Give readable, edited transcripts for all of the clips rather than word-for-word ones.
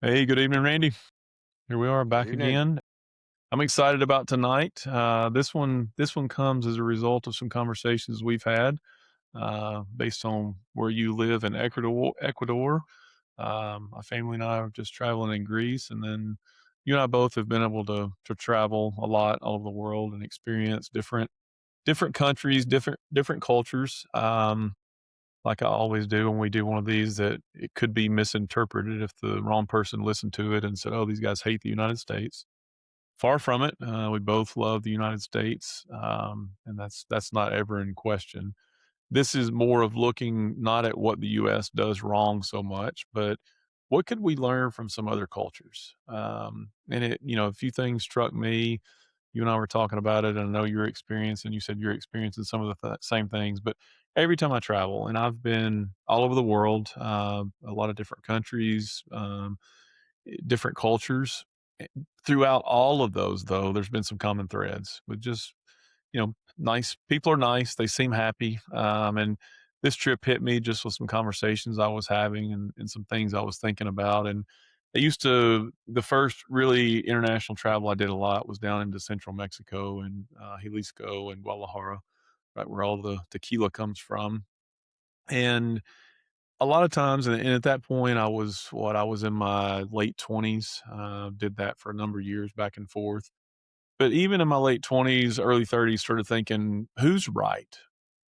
Hey, good evening, Randy. Here we are Good back evening. again. I'm excited about tonight. This one comes as a result of some conversations we've had, based on where you live in Ecuador. Ecuador. My family and I are just traveling in Greece, and then you and I both have been able to travel a lot all over the world and experience different countries, different cultures. Like I always do when we do one of these, that it could be misinterpreted if the wrong person listened to it and said, "Oh, these guys hate the United States." Far from it. We both love the United States, and that's not ever in question. This is more of looking not at what the U.S. does wrong so much, but what could we learn from some other cultures? And a few things struck me. You and I were talking about it, and I know your experience, and you said you're experiencing some of the same things. But every time I travel, and I've been all over the world, a lot of different countries, different cultures. eh, Throughout all of those, though, there's been some common threads with just nice people are nice. They seem happy. And this trip hit me just with some conversations I was having and some things I was thinking about. And the first really international travel I did a lot was down into central Mexico and Jalisco and Guadalajara, right where all the tequila comes from. And a lot of times, and at that point, I was in my late 20s, did that for a number of years back and forth. But even in my late 20s, early 30s, started thinking, who's right?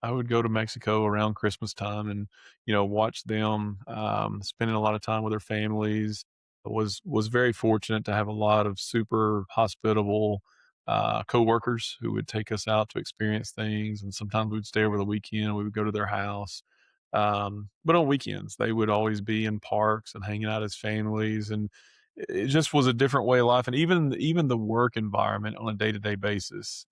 I would go to Mexico around Christmas time and, watch them, spending a lot of time with their families. Was very fortunate to have a lot of super hospitable, coworkers who would take us out to experience things, and sometimes we'd stay over the weekend, we would go to their house. But on weekends, they would always be in parks and hanging out as families, and it just was a different way of life. And even the work environment on a day-to-day basis,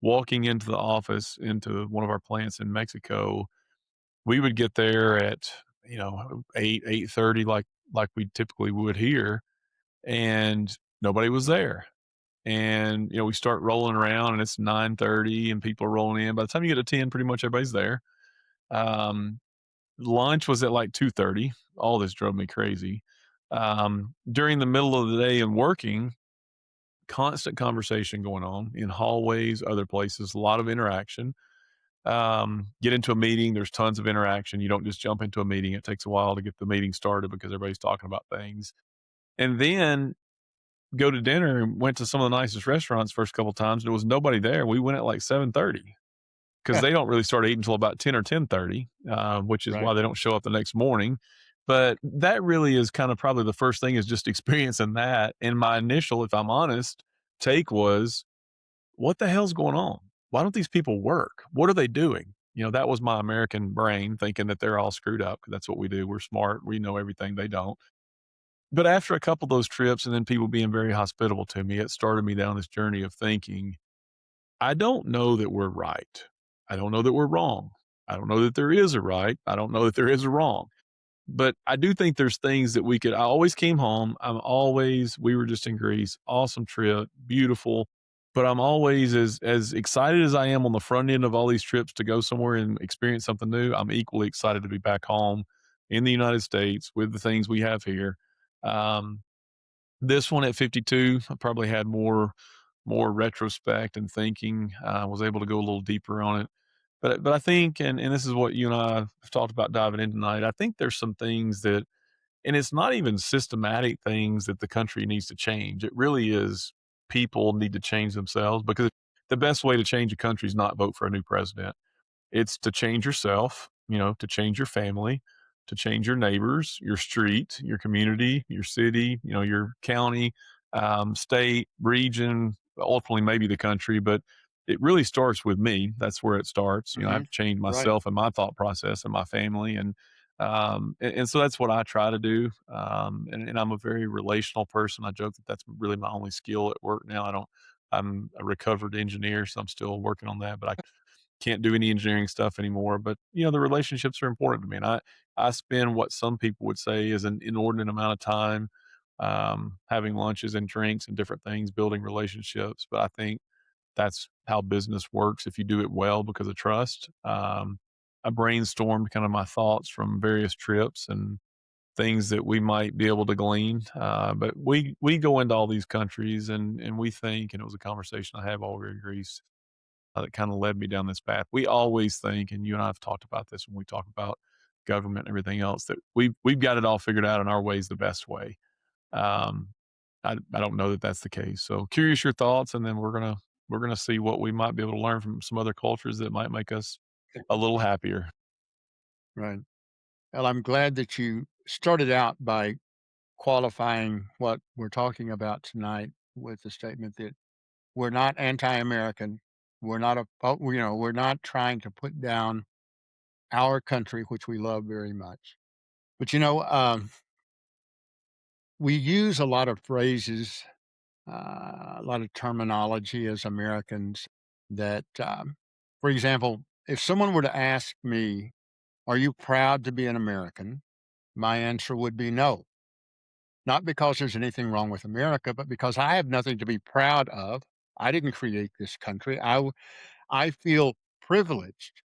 walking into the office, into one of our plants in Mexico, we would get there at 8:30, like we typically would here, and nobody was there. And we start rolling around and it's 9:30 and people are rolling in. By the time you get to 10, pretty much everybody's there. um, Lunch was at like 2:30. All this drove me crazy. During the middle of the day and working, constant conversation going on in hallways, other places, a lot of interaction. Get into a meeting, there's tons of interaction. You don't just jump into a meeting. It takes a while to get the meeting started because everybody's talking about things. And then go to dinner and went to some of the nicest restaurants first couple times. There was nobody there. We went at like 7:30 because Yeah, they don't really start eating until about 10 or 10:30, which is why right. they don't show up the next morning. But that really is kind of probably the first thing, is just experiencing that. And my initial, if I'm honest, take was, what the hell's going on? Why don't these people work? What are they doing? That was my American brain thinking that they're all screwed up, 'cause that's what we do. We're smart. We know everything they don't. But after a couple of those trips and then people being very hospitable to me, it started me down this journey of thinking, I don't know that we're right. I don't know that we're wrong. I don't know that there is a right. I don't know that there is a wrong. But I do think there's things that I always came home. We were just in Greece, awesome trip, beautiful. But I'm always as excited as I am on the front end of all these trips to go somewhere and experience something new. I'm equally excited to be back home in the United States with the things we have here. Um, this one at 52, I probably had more retrospect and thinking. Was able to go a little deeper on it. But I think, and this is what you and I have talked about diving in tonight. I think there's some things that, and it's not even systematic things that the country needs to change. It really is, people need to change themselves, because the best way to change a country is not vote for a new president. It's to change yourself, to change your family, to change your neighbors, your street, your community, your city, your county, state, region, ultimately maybe the country. But it really starts with me. That's where it starts. I have Mhm. to change Right. myself and my thought process and my family. And so that's what I try to do. And I'm a very relational person. I joke that that's really my only skill at work now. I'm a recovered engineer, so I'm still working on that, but I can't do any engineering stuff anymore. But the relationships are important to me, and I spend what some people would say is an inordinate amount of time, having lunches and drinks and different things, building relationships. But I think that's how business works if you do it well, because of trust. I brainstormed kind of my thoughts from various trips, and things that we might be able to glean. But we go into all these countries and we think, and it was a conversation I have over in Greece that kind of led me down this path. We always think, and you and I have talked about this when we talk about government and everything else, that we've got it all figured out and our way is the best way. Um, I don't know that that's the case. So curious your thoughts, and then we're gonna see what we might be able to learn from some other cultures that might make us a little happier. Right. Well, I'm glad that you started out by qualifying what we're talking about tonight with the statement that we're not anti-American. We're not we're not trying to put down our country, which we love very much. But we use a lot of phrases, a lot of terminology as Americans that, for example, if someone were to ask me, "Are you proud to be an American?" My answer would be no. Not because there's anything wrong with America, but because I have nothing to be proud of. I didn't create this country. I feel privileged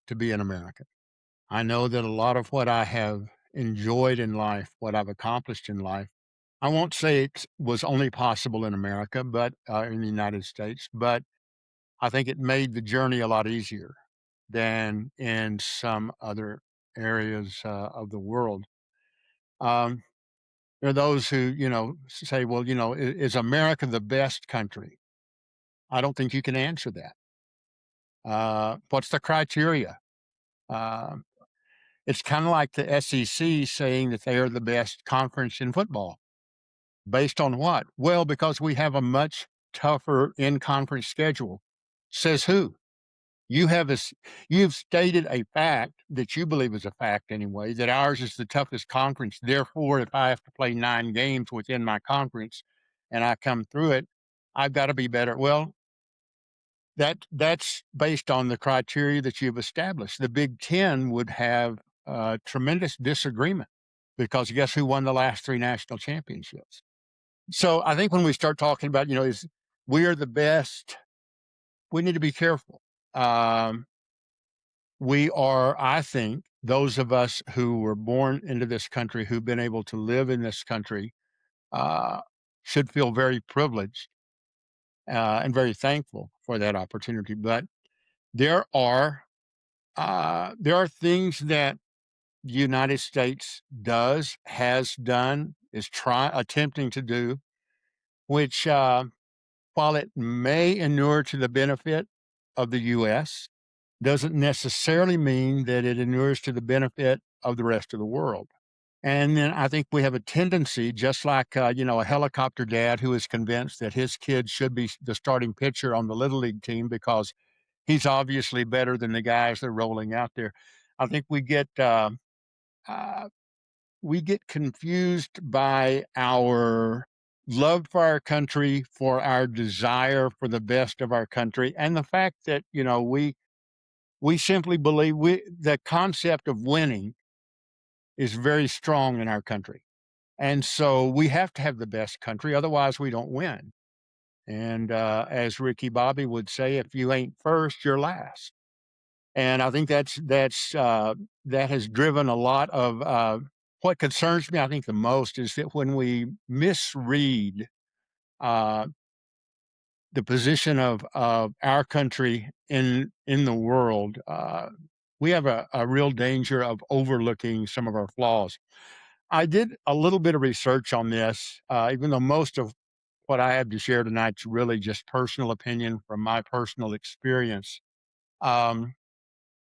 to be an American. I know that a lot of what I have enjoyed in life, what I've accomplished in life, I won't say it was only possible in America, but in the United States, but I think it made the journey a lot easier than in some other areas of the world. Um, there are those who, say, well, is America the best country? I don't think you can answer that. What's the criteria? Um, it's kind of like the SEC saying that they are the best conference in football. Based on what? Well, because we have a much tougher in conference schedule. Says who? You have you've stated a fact that you believe is a fact anyway, that ours is the toughest conference. Therefore, if I have to play 9 games within my conference and I come through it, I've got to be better. Well, that's based on the criteria that you've established. The Big Ten would have tremendous disagreement because guess who won the last 3 national championships? So I think when we start talking about, is we are the best, we need to be careful. Um, we are, I think, those of us who were born into this country, who've been able to live in this country, uh, should feel very privileged and very thankful for that opportunity. But there are there are things that the United States has done, is attempting to do, which, while it may inure to the benefit of the U.S., doesn't necessarily mean that it inures to the benefit of the rest of the world. And then I think we have a tendency, just like a helicopter dad who is convinced that his kid should be the starting pitcher on the little league team because he's obviously better than the guys that are rolling out there. I think uh, we get confused by our love for our country, for our desire for the best of our country, and the fact that we simply believe the concept of winning is very strong in our country, and so we have to have the best country, otherwise we don't win. And as Ricky Bobby would say, if you ain't first, you're last. And I think that has driven a lot of what concerns me. I think the most is that when we misread uh, the position of our country in the world, we have a real danger of overlooking some of our flaws. I did a little bit of research on this, even though most of what I have to share tonight is really just personal opinion from my personal experience. Um,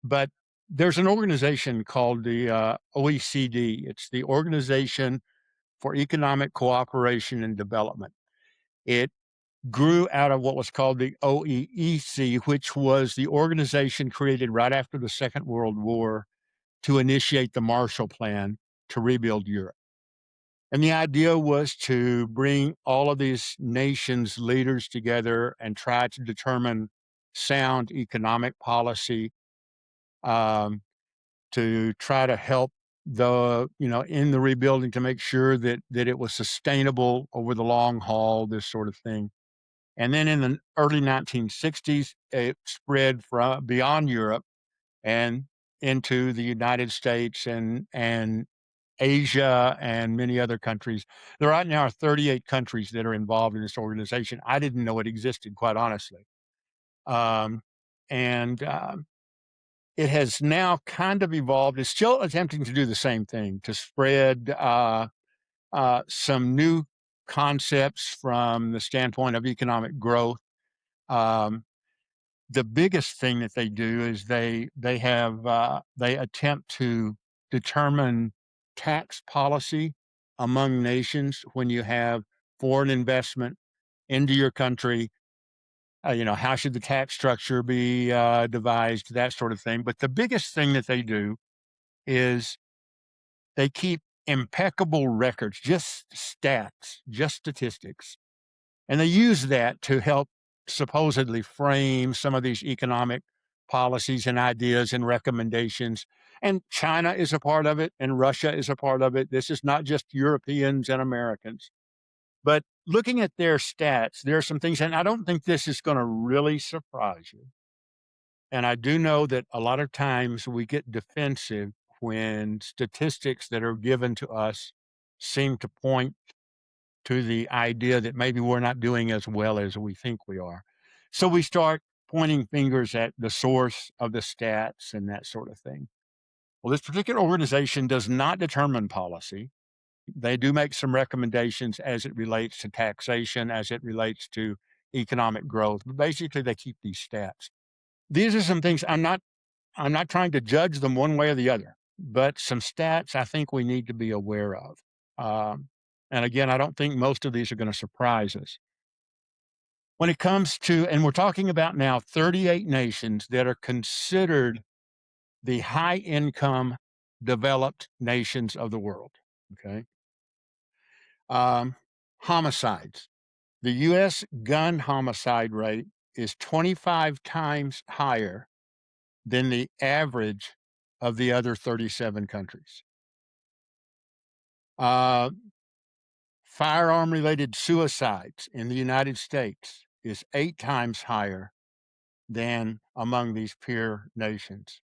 But there's an organization called the OECD. It's the Organization for Economic Cooperation and Development. It grew out of what was called the OEEC, which was the organization created right after the Second World War to initiate the Marshall Plan to rebuild Europe. And the idea was to bring all of these nations' leaders together and try to determine sound economic policy, um, to try to help in the rebuilding to make sure that it was sustainable over the long haul, this sort of thing. And then in the early 1960s, it spread from beyond Europe and into the United States and Asia and many other countries. There right now are 38 countries that are involved in this organization. I didn't know it existed, quite honestly. Um, and It has now kind of evolved. It's still attempting to do the same thing, to spread some new concepts from the standpoint of economic growth. Um, the biggest thing that they do is they attempt to determine tax policy among nations when you have foreign investment into your country. How should the tax structure be devised, that sort of thing. But the biggest thing that they do is they keep impeccable records, just stats, just statistics. And they use that to help supposedly frame some of these economic policies and ideas and recommendations. And China is a part of it, and Russia is a part of it. This is not just Europeans and Americans. But looking at their stats, there are some things, and I don't think this is going to really surprise you. And I do know that a lot of times we get defensive when statistics that are given to us seem to point to the idea that maybe we're not doing as well as we think we are. So we start pointing fingers at the source of the stats and that sort of thing. Well, this particular organization does not determine policy. They do make some recommendations as it relates to taxation, as it relates to economic growth. But basically, they keep these stats. These are some things I'm not trying to judge them one way or the other, but some stats I think we need to be aware of. Um, and again, I don't think most of these are going to surprise us. When it comes to, and we're talking about now 38 nations that are considered the high income developed nations of the world. Okay. Um, Homicides. The US gun homicide rate is 25 times higher than the average of the other 37 countries. Uh, Firearm related suicides in the United States is 8 times higher than among these peer nations.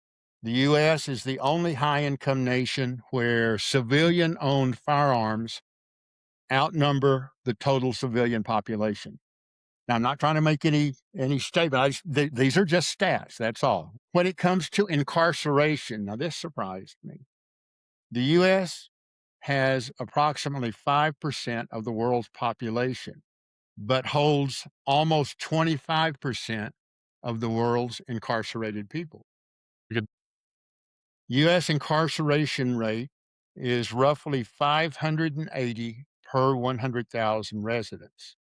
The US is the only high income nation where civilian owned firearms outnumber the total civilian population. Now, I'm not trying to make any statement. These are just stats. That's all. When it comes to incarceration, now this surprised me. The U.S. has approximately 5% of the world's population, but holds almost 25% of the world's incarcerated people. We could U.S. incarceration rate is roughly 580 per 100,000 residents.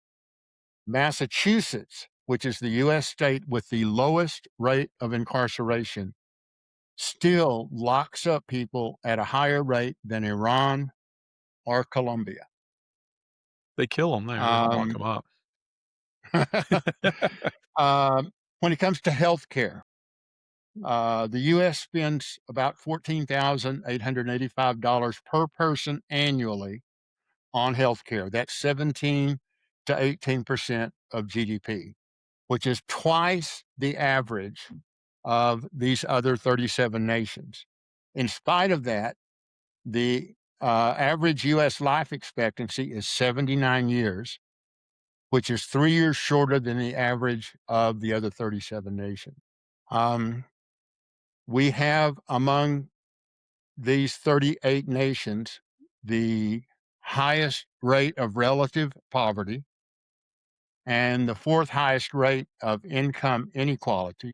Massachusetts, which is the US state with the lowest rate of incarceration, still locks up people at a higher rate than Iran or Colombia. they kill them there. They don't lock Um, them up. when it comes to healthcare, the US spends about $14,885 per person annually on healthcare. That's 17 to 18% of GDP, which is twice the average of these other 37 nations. In spite of that, the average US life expectancy is 79 years, which is 3 years shorter than the average of the other 37 nations. Um, we have among these 38 nations the highest rate of relative poverty and the fourth highest rate of income inequality.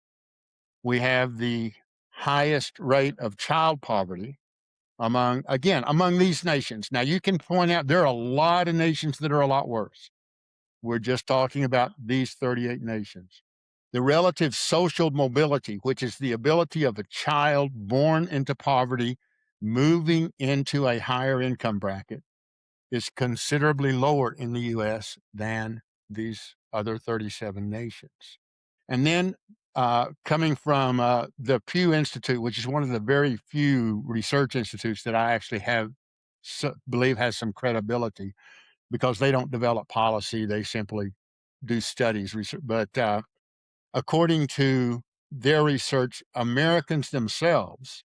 We have the highest rate of child poverty among these nations. Now, you can point out there are a lot of nations that are a lot worse. We're just talking about these 38 nations. The relative social mobility, which is the ability of a child born into poverty moving into a higher income bracket, is considerably lower in the US than these other 37 nations. And then coming from the Pew Institute, which is one of the very few research institutes that I actually believe has some credibility because they don't develop policy, they simply do studies. But according to their research, Americans themselves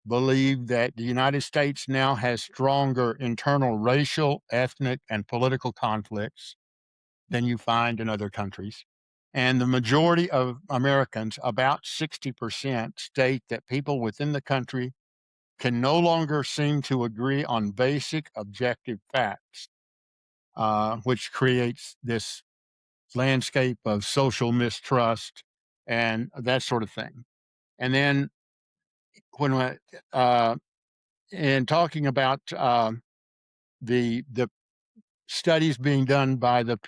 believe that the United States now has stronger internal racial, ethnic, and political conflicts than you find in other countries. And the majority of Americans, about 60%, state that people within the country can no longer seem to agree on basic objective facts, which creates this landscape of social mistrust and that sort of thing. And then when uh, in talking about the studies being done by the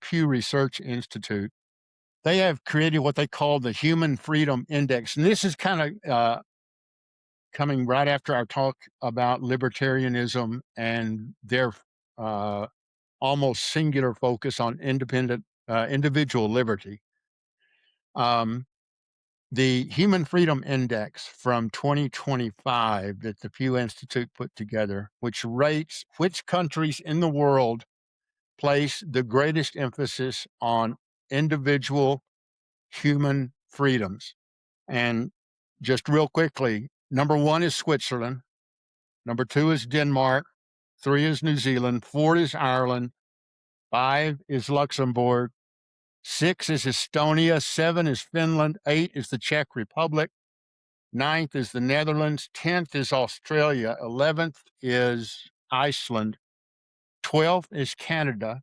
Pew Research Institute, they have created what they call the Human Freedom Index, and this is kind of coming right after our talk about libertarianism and their uh, almost singular focus on individual liberty. Um, the Human Freedom Index from 2025 that the Pew Institute put together, which rates which countries in the world place the greatest emphasis on individual human freedoms. And just real quickly, number one is Switzerland, number two is Denmark, three is New Zealand, four is Ireland, five is Luxembourg, six is Estonia, seven is Finland, eight is the Czech Republic, ninth is the Netherlands, 10th is Australia, 11th is Iceland, 12th is Canada,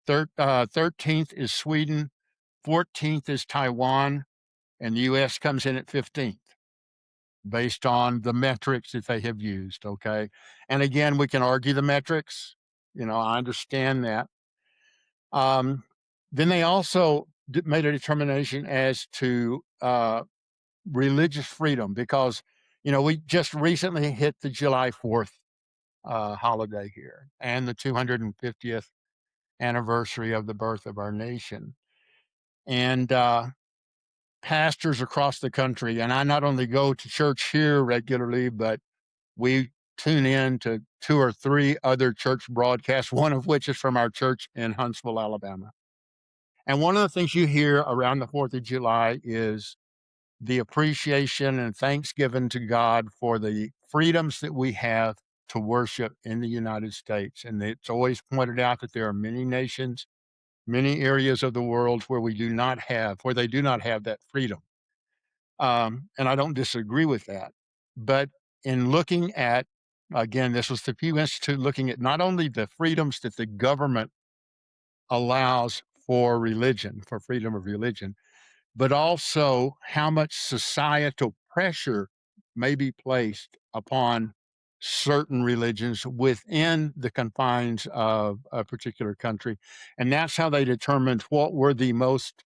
13th is Sweden, 14th is Taiwan, and the US comes in at 15th based on the metrics that they have used. Okay. And again, we can argue the metrics. I understand that. Um, then they also made a determination as to religious freedom because, we just recently hit the July 4th holiday here and the 250th anniversary of the birth of our nation. And pastors across the country, and I not only go to church here regularly, but we tune in to two or three other church broadcasts, one of which is from our church in Huntsville, Alabama. And one of the things you hear around the 4th of July is the appreciation and thanksgiving to God for the freedoms that we have to worship in the United States. And it's always pointed out that there are many nations, many areas of the world where they do not have that freedom. And I don't disagree with that. But in looking at, again, this was the Pew Institute looking at not only the freedoms that the government allows for religion, for freedom of religion, but also how much societal pressure may be placed upon certain religions within the confines of a particular country. And that's how they determined what were the most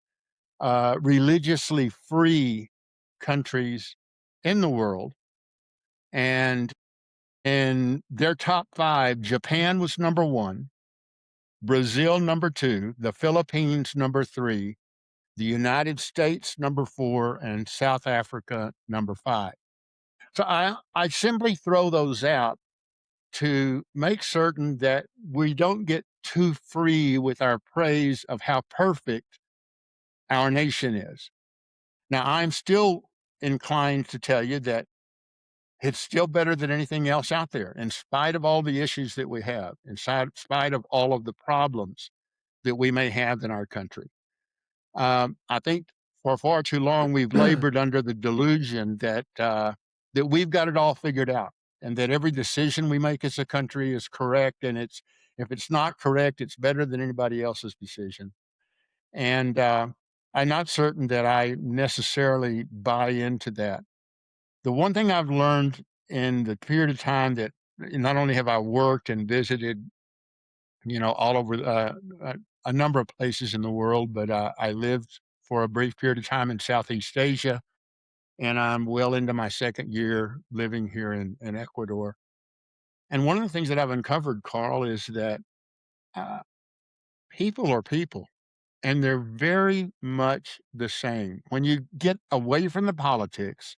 religiously free countries in the world. And in their top five, Japan was number one, Brazil number two, the Philippines number three, the United States number four, and South Africa number five. So I simply throw those out to make certain that we don't get too free with our praise of how perfect our nation is. Now, I'm still inclined to tell you that it's still better than anything else out there, in spite of all the issues that we have, in spite of all of the problems that we may have in our country. I think for far too long we've labored under the delusion that we've got it all figured out, and that every decision we make as a country is correct, and if it's not correct, it's better than anybody else's decision. And I'm not certain that I necessarily buy into that. The one thing I've learned in the period of time that not only have I worked and visited, all over a number of places in the world, but I lived for a brief period of time in Southeast Asia, and I'm well into my second year living here in Ecuador. And one of the things that I've uncovered, Carl, is that uh, people are people, and they're very much the same. When you get away from the politics,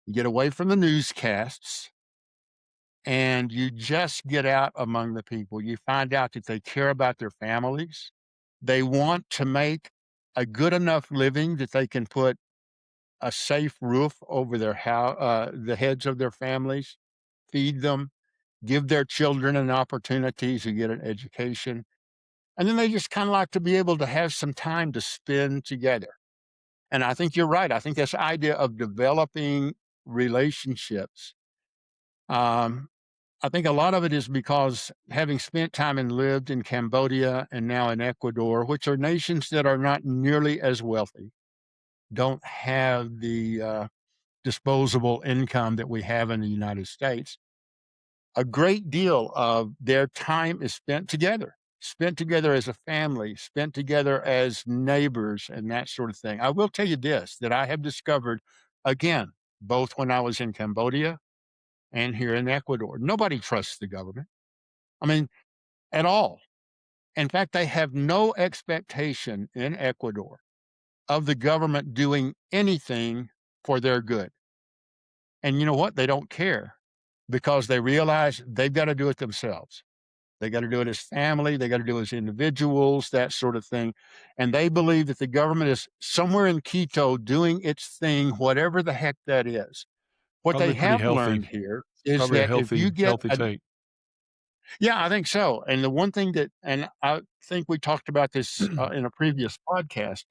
you get away from the newscasts, and you just get out among the people. You find out that they care about their families. They want to make a good enough living that they can put a safe roof over the heads of their families, feed them, give their children an opportunity to get an education. And then they just kind of like to be able to have some time to spend together. And I think you're right. I think this idea of developing relationships, um, I think a lot of it is because having spent time and lived in Cambodia and now in Ecuador, which are nations that are not nearly as wealthy, don't have the disposable income that we have in the United States. A great deal of their time is spent together as a family, spent together as neighbors, and that sort of thing. I will tell you this that I have discovered again, both when I was in Cambodia and here in Ecuador. Nobody trusts the government. I mean, at all. In fact, they have no expectation in Ecuador of the government doing anything for their good. And you know what? They don't care because they realize they've got to do it themselves. They got to do it as family, they got to do it as individuals, that sort of thing. And they believe that the government is somewhere in Quito doing its thing, whatever the heck that is. What they Probably pretty have healthy. learned here It's is probably a that if you get healthy a take. yeah, I think so. And the one thing that, and I think we talked about this in a previous podcast,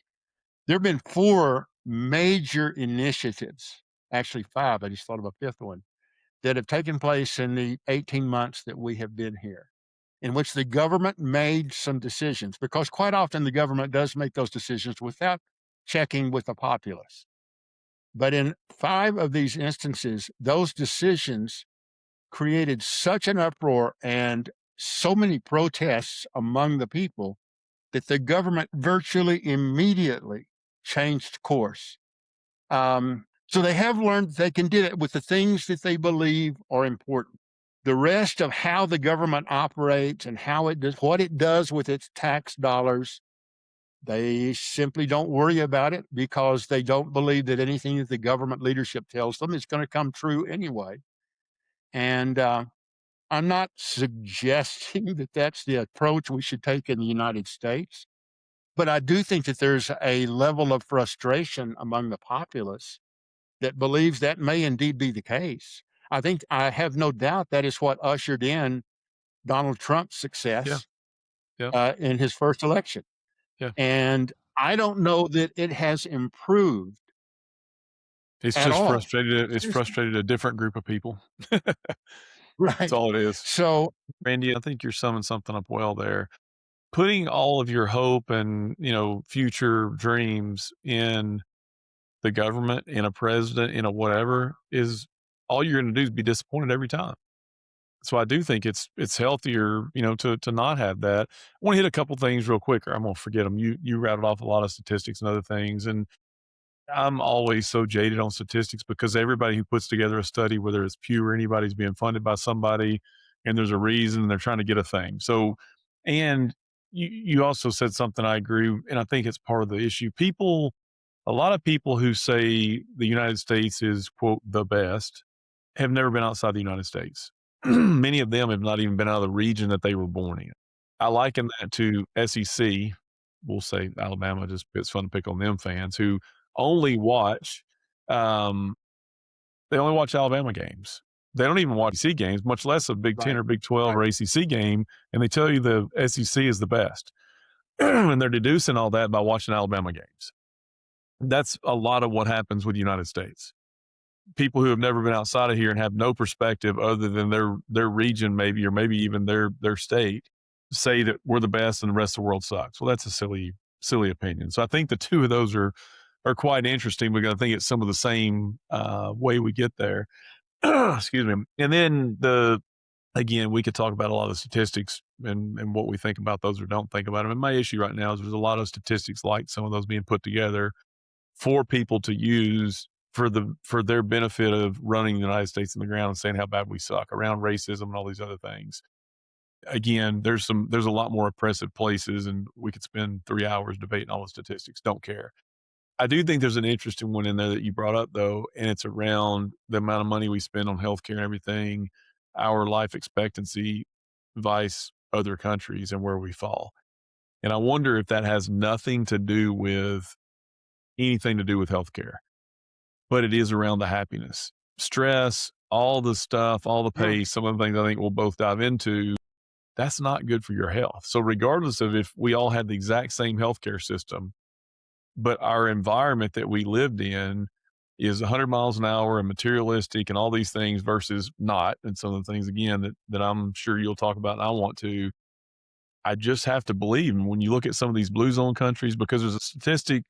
there have been four major initiatives, actually five. I just thought of a fifth one that have taken place in the 18 months that we have been here, in which the government made some decisions, because quite often the government does make those decisions without checking with the populace. But in five of these instances, those decisions created such an uproar and so many protests among the people that the government virtually immediately changed course. So they have learned they can do it with the things that they believe are important. The rest of how the government operates and how it does what it does with its tax dollars, they simply don't worry about it because they don't believe that anything that the government leadership tells them is going to come true anyway. And I'm not suggesting that that's the approach we should take in the United States, but I do think that there's a level of frustration among the populace that believes that may indeed be the case. I have no doubt that is what ushered in Donald Trump's Yeah, success yeah, in his first election. yeah. And I don't know that it has improved It's at just all. frustrated it's Seriously. frustrated a different group of people. That's Right. all it is. So, Randy, I think you're summing something up well there. Putting all of your hope and, future dreams in the government, in a president, in a whatever is all you're gonna do is be disappointed every time. So I do think it's healthier, to not have that. I wanna hit a couple things real quick or I'm gonna forget them. You rattled off a lot of statistics and other things, and I'm always so jaded on statistics because everybody who puts together a study, whether it's Pew or anybody's being funded by somebody, and there's a reason they're trying to get a thing. So, and you also said something I agree, and I think it's part of the issue. A lot of people who say the United States is quote the best have never been outside the United States. Many of them have not even been out of the region that they were born in. I liken that to SEC. We'll say Alabama, just it's fun to pick on them fans who only watch, um, they only watch Alabama games. They don't even watch SEC games, much less a Big Ten right, or Big 12 right, or ACC game, and they tell you the SEC is the best. And they're deducing all that by watching Alabama games. That's a lot of what happens with the United States. People who have never been outside of here and have no perspective other than their region maybe or maybe even their state say that we're the best and the rest of the world sucks. Well, that's a silly opinion. So I think the two of those are quite interesting because I think it's some of the same way we get there. Excuse me. And then again, we could talk about a lot of the statistics and what we think about those or don't think about them. And my issue right now is there's a lot of statistics like some of those being put together for people to use for their benefit of running the United States in the ground and saying how bad we suck around racism and all these other things. Again, there's a lot more oppressive places, and we could spend 3 hours debating all the statistics. Don't care. I do think there's an interesting one in there that you brought up though, and it's around the amount of money we spend on healthcare and everything, our life expectancy vice other countries and where we fall. And I wonder if that has nothing to do with anything to do with healthcare. but it is around the happiness. Stress, all the stuff, all the Mm, pace, some of the things I think we'll both dive into, that's not good for your health. So regardless of if we all had the exact same healthcare system, but our environment that we lived in is 100 miles an hour and materialistic and all these things versus not, and some of the things again that I'm sure you'll talk about and I want to, I just have to believe. And when you look at some of these blue zone countries, because there's a statistic,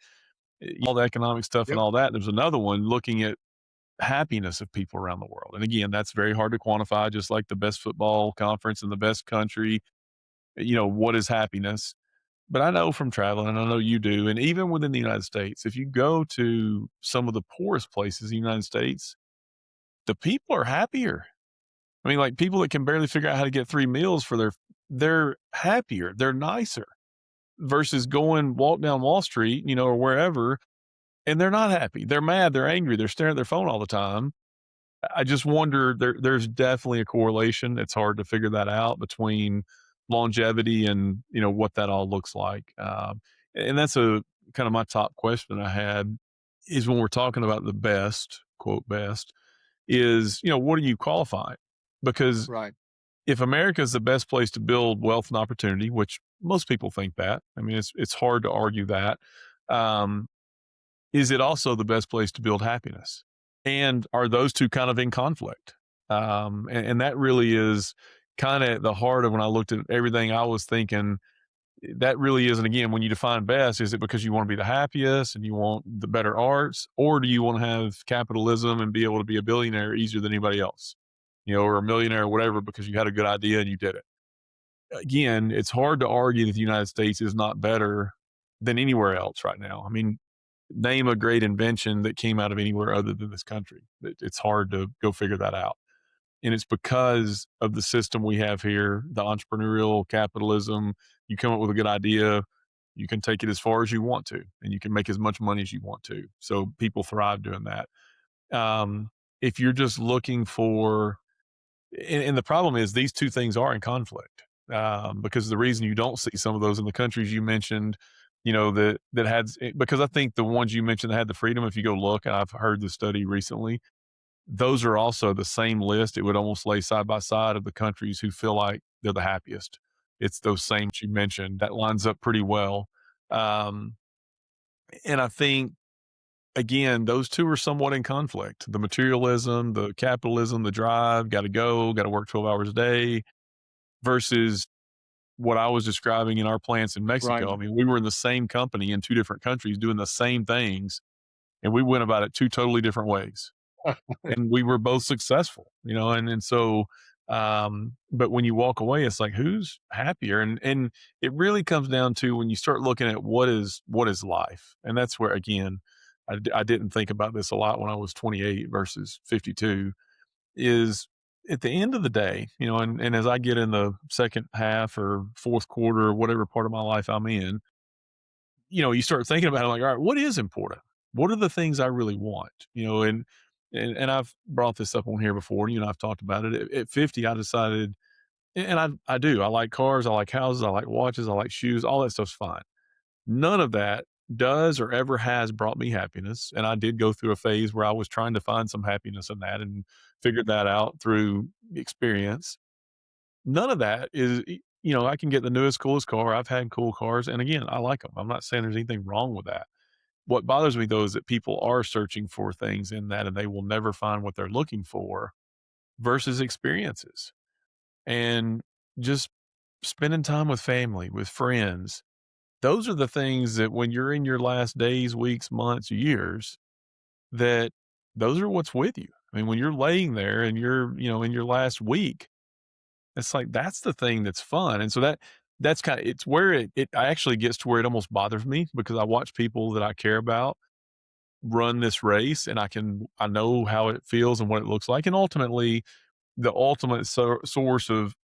all the economic stuff and yep, all that, there's another one looking at happiness of people around the world. And again, that's very hard to quantify, just like the best football conference in the best country. What is happiness? But I know from traveling, and I know you do, and even within the United States, if you go to some of the poorest places in the United States, the people are happier. I mean, like people that can barely figure out how to get 3 meals for they're happier, they're nicer versus going walk down Wall Street, or wherever, and they're not happy. They're mad, they're angry, they're staring at their phone all the time. I just wonder there's definitely a correlation. It's hard to figure that out between longevity and, what that all looks like. And that's a kind of my top question I had is when we're talking about the best, quote best, is, what are you qualifying? Because right. if America is the best place to build wealth and opportunity, which most people think that, I mean, it's hard to argue that. Um, is it also the best place to build happiness? And are those two kind of in conflict? And that really is kind of at the heart of when I looked at everything I was thinking. That really is. And again, when you define best, is it because you want to be the happiest and you want the better arts, or do you want to have capitalism and be able to be a billionaire easier than anybody else, or a millionaire or whatever because you had a good idea and you did it? Again, it's hard to argue that the United States is not better than anywhere else right now. I mean, name a great invention that came out of anywhere other than this country. It's hard to go figure that out. And it's because of the system we have here, the entrepreneurial capitalism. You come up with a good idea, you can take it as far as you want to, and you can make as much money as you want to. So people thrive doing that. If you're just looking for, and the problem is these two things are in conflict, because the reason you don't see some of those in the countries you mentioned, that had, because I think the ones you mentioned that had the freedom, if you go look, and I've heard the study recently, those are also the same list. It would almost lay side by side of the countries who feel like they're the happiest. It's those same you mentioned that lines up pretty well. Um, and I think again, those two are somewhat in conflict. The materialism, the capitalism, the drive, got to work 12 hours a day versus what I was describing in our plants in Right. Mexico. I mean, we were in the same company in two different countries doing the same things, and we went about it two totally different ways. And we were both successful, and so, but when you walk away, it's like, who's happier? And it really comes down to when you start looking at what is life, and that's where again, I didn't think about this a lot when I was 28 versus 52. Is at the end of the day, and as I get in the second half or fourth quarter or whatever part of my life I'm in, you start thinking about it like, all right, what is important? What are the things I really want? And I've brought this up on here before. I've talked about it. At 50, I decided, and I do. I like cars. I like houses. I like watches. I like shoes. All that stuff's fine. None of that does or ever has brought me happiness. And I did go through a phase where I was trying to find some happiness in that and figured that out through experience. None of that is, I can get the newest, coolest car. I've had cool cars. And again, I like them. I'm not saying there's anything wrong with that. What bothers me though is that people are searching for things in that and they will never find what they're looking for versus experiences and just spending time with family, with friends. Those are the things that when you're in your last days, weeks, months, years, that those are what's with you. I mean, when you're laying there and you're, in your last week, it's like that's the thing that's fun. And so that's kind of it's where it actually gets to where it almost bothers me because I watch people that I care about run this race and I know how it feels and what it looks like. And ultimately, the ultimate source of,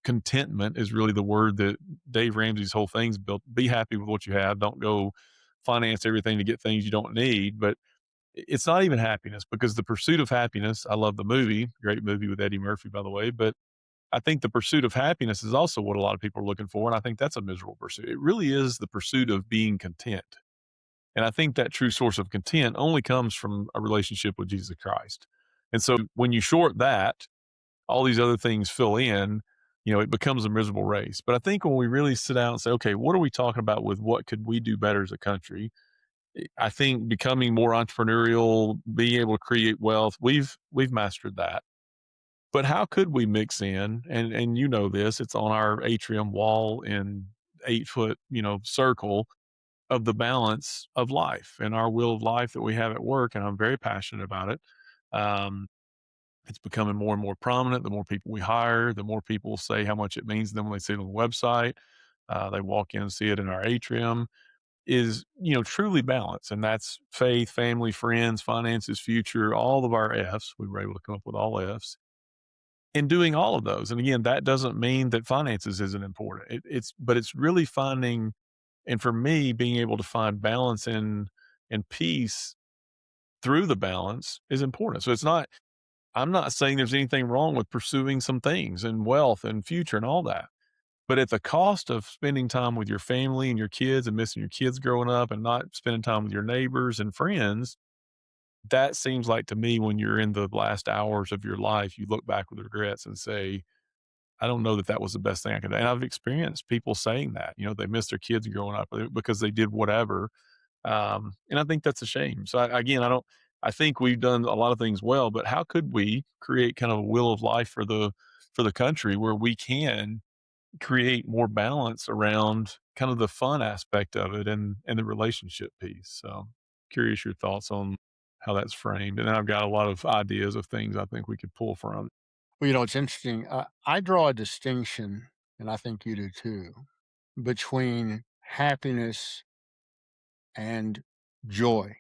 contentment is really the word that Dave Ramsey's whole thing's built. Be happy with what you have. Don't go finance everything to get things you don't need. But it's not even happiness because the pursuit of happiness, I love the movie, great movie with Eddie Murphy, by the way. But I think the pursuit of happiness is also what a lot of people are looking for. And I think that's a miserable pursuit. It really is the pursuit of being content. And I think that true source of content only comes from a relationship with Jesus Christ. And so when you short that, all these other things fill in, it becomes a miserable race. But I think when we really sit down and say, okay, what are we talking about with what could we do better as a country? I think becoming more entrepreneurial, being able to create wealth, we've mastered that. But how could we mix in, and this, it's on our atrium wall in 8 foot, circle of the balance of life and our will of life that we have at work. And I'm very passionate about it. Um, it's becoming more and more prominent. The more people we hire, the more people say how much it means to them when they see it on the website. They walk in and see it in our atrium is, truly balance. And that's faith, family, friends, finances, future, all of our F's. We were able to come up with all F's in doing all of those. And again, that doesn't mean that finances isn't important. But it's really finding, and for me, being able to find balance and peace through the balance is important. So I'm not saying there's anything wrong with pursuing some things and wealth and future and all that. But at the cost of spending time with your family and your kids and missing your kids growing up and not spending time with your neighbors and friends, that seems like to me when you're in the last hours of your life, you look back with regrets and say, I don't know that that was the best thing I could do. And I've experienced people saying that, they miss their kids growing up because they did whatever. And I think that's a shame. So again, I think we've done a lot of things well, but how could we create kind of a will of life for the country where we can create more balance around kind of the fun aspect of it and the relationship piece. So curious your thoughts on how that's framed. And then I've got a lot of ideas of things I think we could pull from. Well, it's interesting. I draw a distinction, and I think you do too, between happiness and joy.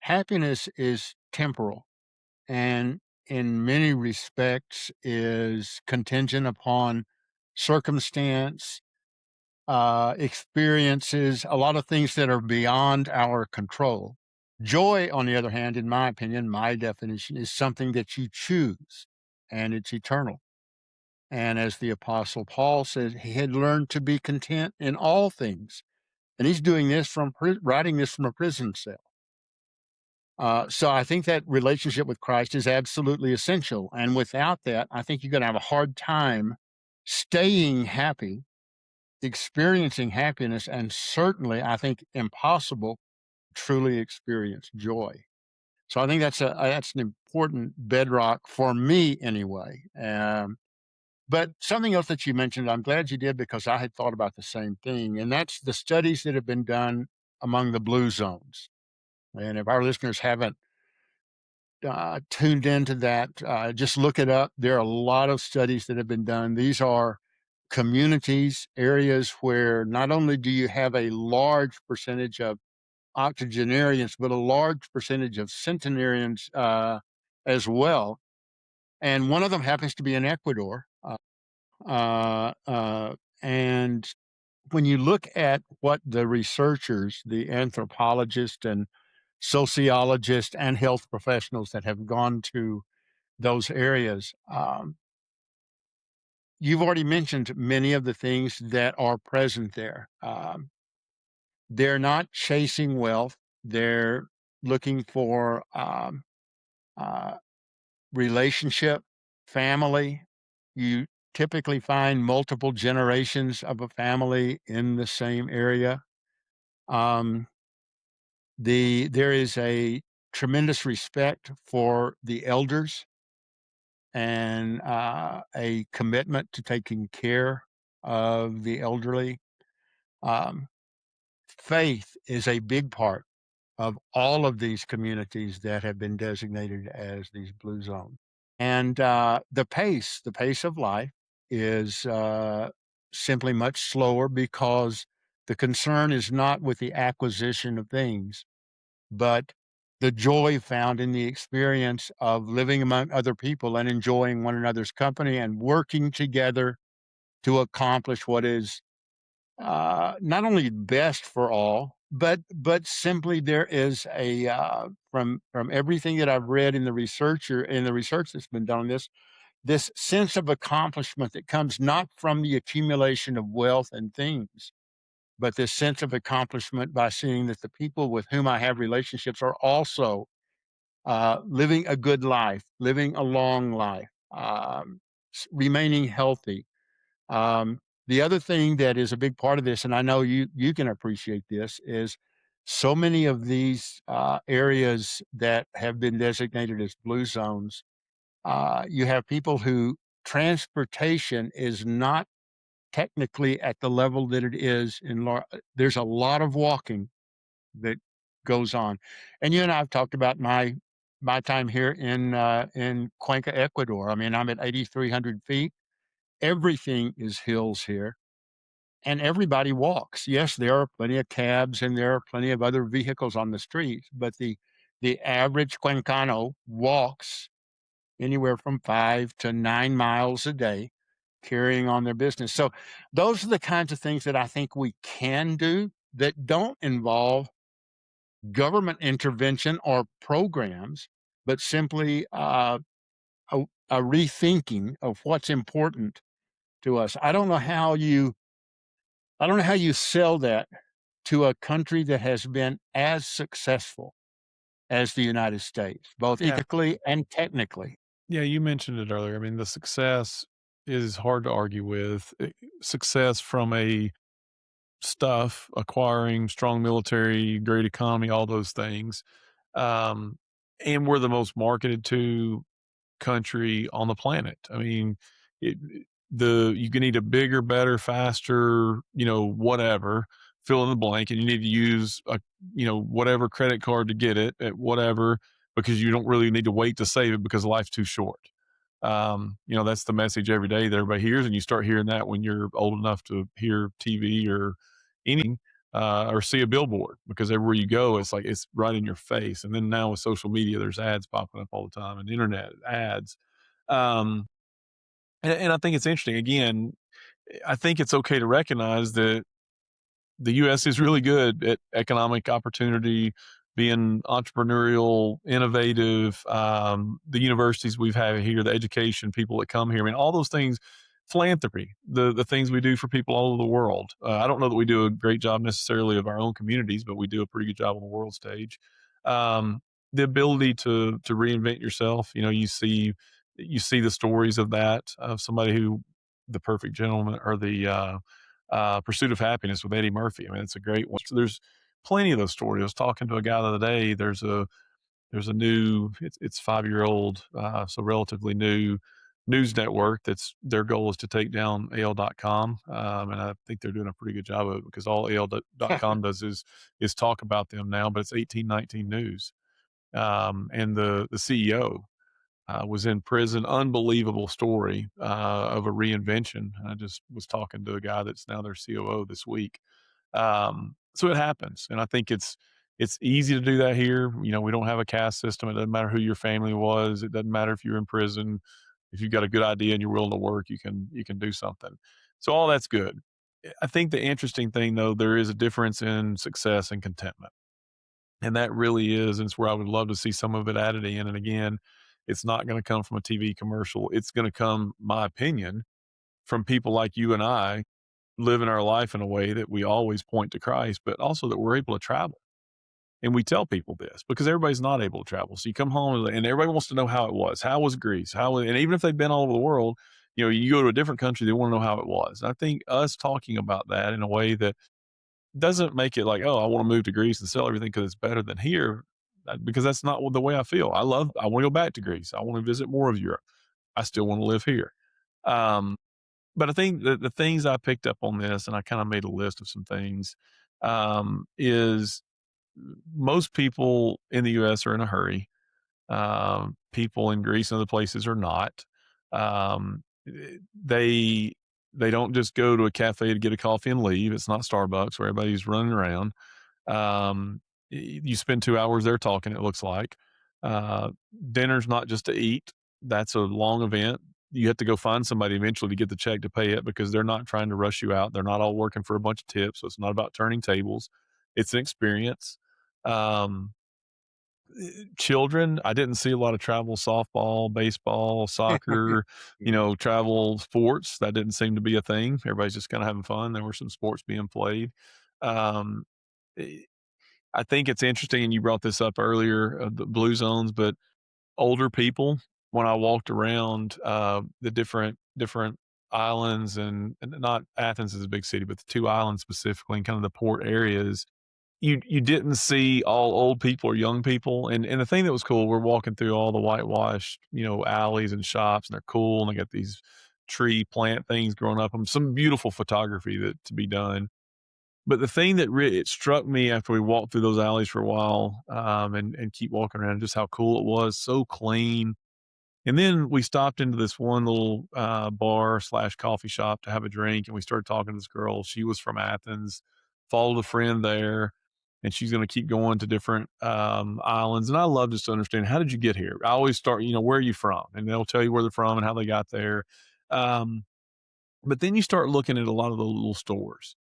Happiness is temporal and in many respects is contingent upon circumstance, experiences, a lot of things that are beyond our control. Joy, on the other hand, in my opinion, my definition is something that you choose and it's eternal. And as the Apostle Paul says, he had learned to be content in all things. And he's doing this writing this from a prison cell. So I think that relationship with Christ is absolutely essential. And without that, I think you're going to have a hard time staying happy, experiencing happiness, and certainly, I think, impossible to truly experience joy. So I think that's an important bedrock for me, anyway. But something else that you mentioned, I'm glad you did because I had thought about the same thing, and that's the studies that have been done among the blue zones. And if our listeners haven't tuned into that, just look it up. There are a lot of studies that have been done. These are communities, areas where not only do you have a large percentage of octogenarians, but a large percentage of centenarians as well. And one of them happens to be in Ecuador. Uh, uh, and when you look at what the researchers, the anthropologists and sociologists and health professionals that have gone to those areas, you've already mentioned many of the things that are present there. They're not chasing wealth. They're looking for uh, relationship, family. You typically find multiple generations of a family in the same area. Um, there is a tremendous respect for the elders and a commitment to taking care of the elderly. Um, Faith is a big part of all of these communities that have been designated as these blue zones. And the pace of life is simply much slower because the concern is not with the acquisition of things, but the joy found in the experience of living among other people and enjoying one another's company and working together to accomplish what is not only best for all, but simply there is a from everything that I've read in the research that's been done on this sense of accomplishment that comes not from the accumulation of wealth and things, but this sense of accomplishment by seeing that the people with whom I have relationships are also living a good life, living a long life, remaining healthy. Um, the other thing that is a big part of this, and I know you can appreciate this, is so many of these areas that have been designated as blue zones. You have people who transportation is not technically at the level that it is in. There's a lot of walking that goes on, and you and I have talked about my time here in Cuenca, Ecuador. I mean, I'm at 8,300 feet. Everything is hills here and everybody walks. Yes, there are plenty of cabs and there are plenty of other vehicles on the streets, but the average Cuencano walks anywhere from 5 to 9 miles a day, carrying on their business. So those are the kinds of things that I think we can do that don't involve government intervention or programs, but simply a rethinking of what's important to us. I don't know how you sell that to a country that has been as successful as the United States, both Yeah. ethically and technically. Yeah, you mentioned it earlier. I mean, the success is hard to argue with. Success from a stuff, acquiring strong military, great economy, all those things. Um, and we're the most marketed to country on the planet. I mean, it, you can need a bigger, better, faster, whatever, fill in the blank, and you need to use a, whatever credit card to get it at whatever, because you don't really need to wait to save it because life's too short. That's the message every day that everybody hears, and you start hearing that when you're old enough to hear TV or anything, or see a billboard, because everywhere you go, it's like it's right in your face. And then now with social media, there's ads popping up all the time, and internet ads. Um, and I think it's interesting. Again, I think it's okay to recognize that the US is really good at economic opportunity, being entrepreneurial, innovative. The universities we've had here, the education, people that come here, I mean, all those things, philanthropy, the things we do for people all over the world. I don't know that we do a great job necessarily of our own communities, but we do a pretty good job on the world stage. Um, the ability to reinvent yourself, you see the stories of that, of somebody who, the perfect gentleman, or the Pursuit of Happiness with Eddie Murphy. I mean, it's a great one. So there's plenty of those stories. I was talking to a guy the other day. There's a new, it's 5 year old, so relatively new news network that's their goal is to take down AL.com. And I think they're doing a pretty good job of it, because all AL.com does is talk about them now, but it's 1819 news. And the CEO was in prison. Unbelievable story of a reinvention. I just was talking to a guy that's now their COO this week. So it happens, and I think it's easy to do that here. We don't have a caste system. It doesn't matter who your family was. It doesn't matter if you're in prison. If you've got a good idea and you're willing to work, you can do something. So all that's good. I think the interesting thing, though, there is a difference in success and contentment. And that really is, and it's where I would love to see some of it added in. And again, it's not going to come from a TV commercial. It's going to come, my opinion, from people like you and I living our life in a way that we always point to Christ, but also that we're able to travel. And we tell people this because everybody's not able to travel. So you come home and everybody wants to know how it was. How was Greece? And even if they've been all over the world, you go to a different country, they want to know how it was. And I think us talking about that in a way that doesn't make it like, oh, I want to move to Greece and sell everything because it's better than here, because that's not the way I feel. I want to go back to Greece. I want to visit more of Europe. I still want to live here. Um, but I think the things I picked up on this, and I kind of made a list of some things, is most people in the US are in a hurry. People in Greece and other places are not. They don't just go to a cafe to get a coffee and leave. It's not Starbucks where everybody's running around. Um, you spend 2 hours there talking, it looks like. Uh, Dinner's not just to eat. That's a long event. You have to go find somebody eventually to get the check to pay it, because they're not trying to rush you out. They're not all working for a bunch of tips. So it's not about turning tables. It's an experience. Um, Children, I didn't see a lot of travel softball, baseball, soccer, travel sports. That didn't seem to be a thing. Everybody's just kind of having fun. There were some sports being played. Um, eh, I think it's interesting, and you brought this up earlier, the blue zones, but older people, when I walked around, the different islands and not Athens is a big city, but the 2 islands specifically and kind of the port areas, you didn't see all old people or young people, and the thing that was cool, we're walking through all the whitewashed, alleys and shops, and they're cool, and they got these tree plant things growing up, and some beautiful photography that to be done. But the thing that it struck me after we walked through those alleys for a while, and keep walking around, just how cool it was, so clean. And then we stopped into this one little bar slash coffee shop to have a drink, and we started talking to this girl. She was from Athens, followed a friend there, and she's going to keep going to different islands. And I love just to understand, how did you get here? I always start, where are you from? And they'll tell you where they're from and how they got there. Um, but then you start looking at a lot of the little stores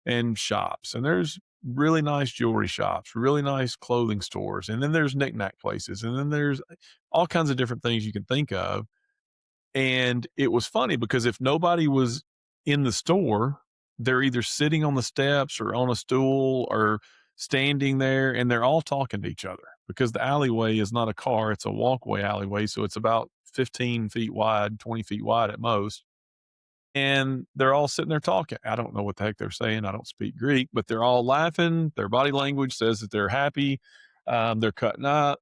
and shops, and there's really nice jewelry shops, really nice clothing stores, and then there's knickknack places, and then there's all kinds of different things you can think of. And it was funny because if nobody was in the store, they're either sitting on the steps or on a stool or standing there, and they're all talking to each other because the alleyway is not a car, it's a walkway alleyway. So it's about 15 feet wide, 20 feet wide at most. And they're all sitting there talking. I don't know what the heck they're saying. I don't speak Greek, but they're all laughing. Their body language says that they're happy. They're cutting up,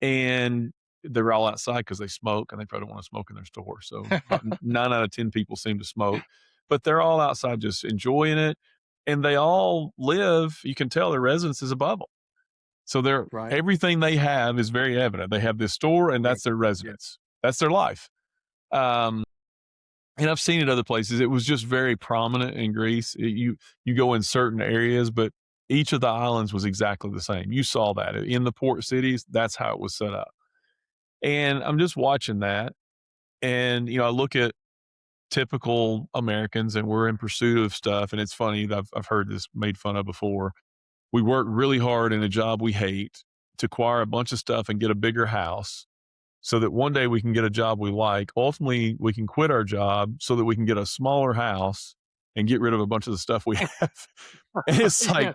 and they're all outside because they smoke, and they probably don't want to smoke in their store. So about 9 out of 10 people seem to smoke, but they're all outside just enjoying it. And they all live, you can tell their residence is above them. So Right. everything they have is very evident. They have this store, and Right. that's their Yeah. residence. That's their life. Um, and I've seen it other places. It was just very prominent in Greece. You go in certain areas, but each of the islands was exactly the same. You saw that in the port cities. That's how it was set up. And I'm just watching that, and I look at typical Americans, and we're in pursuit of stuff. And it's funny that I've heard this made fun of before. We work really hard in a job we hate to acquire a bunch of stuff and get a bigger house so that one day we can get a job we like. Ultimately, we can quit our job so that we can get a smaller house and get rid of a bunch of the stuff we have. And it's like, Yeah.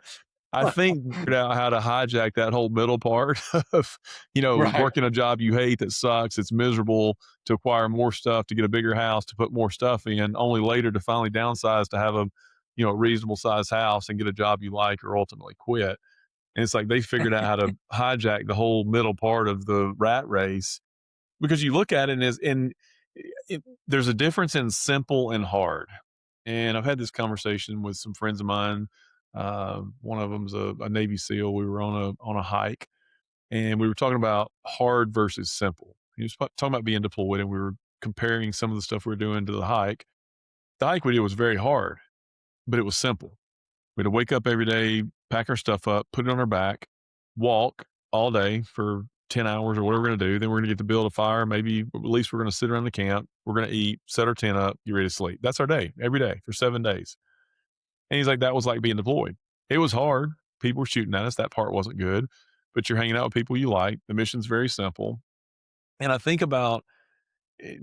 I think figured out how to hijack that whole middle part of, Right. working a job you hate that sucks, it's miserable, to acquire more stuff, to get a bigger house, to put more stuff in, only later to finally downsize to have a reasonable sized house and get a job you like or ultimately quit. And it's like they figured out how to hijack the whole middle part of the rat race, because you look at it and there's a difference in simple and hard. And I've had this conversation with some friends of mine. One of them's a Navy SEAL. We were on a hike, and we were talking about hard versus simple. He was talking about being deployed, and we were comparing some of the stuff we were doing to the hike. The hike we did was very hard, but it was simple. We had to wake up every day, pack our stuff up, put it on our back, walk all day for 10 hours or whatever we're going to do. Then we're going to get to build a fire. Maybe at least we're going to sit around the camp. We're going to eat, set our tent up, get ready to sleep. That's our day every day for 7 days. And he's like, that was like being deployed. It was hard. People were shooting at us. That part wasn't good, but you're hanging out with people you like. The mission's very simple. And I think about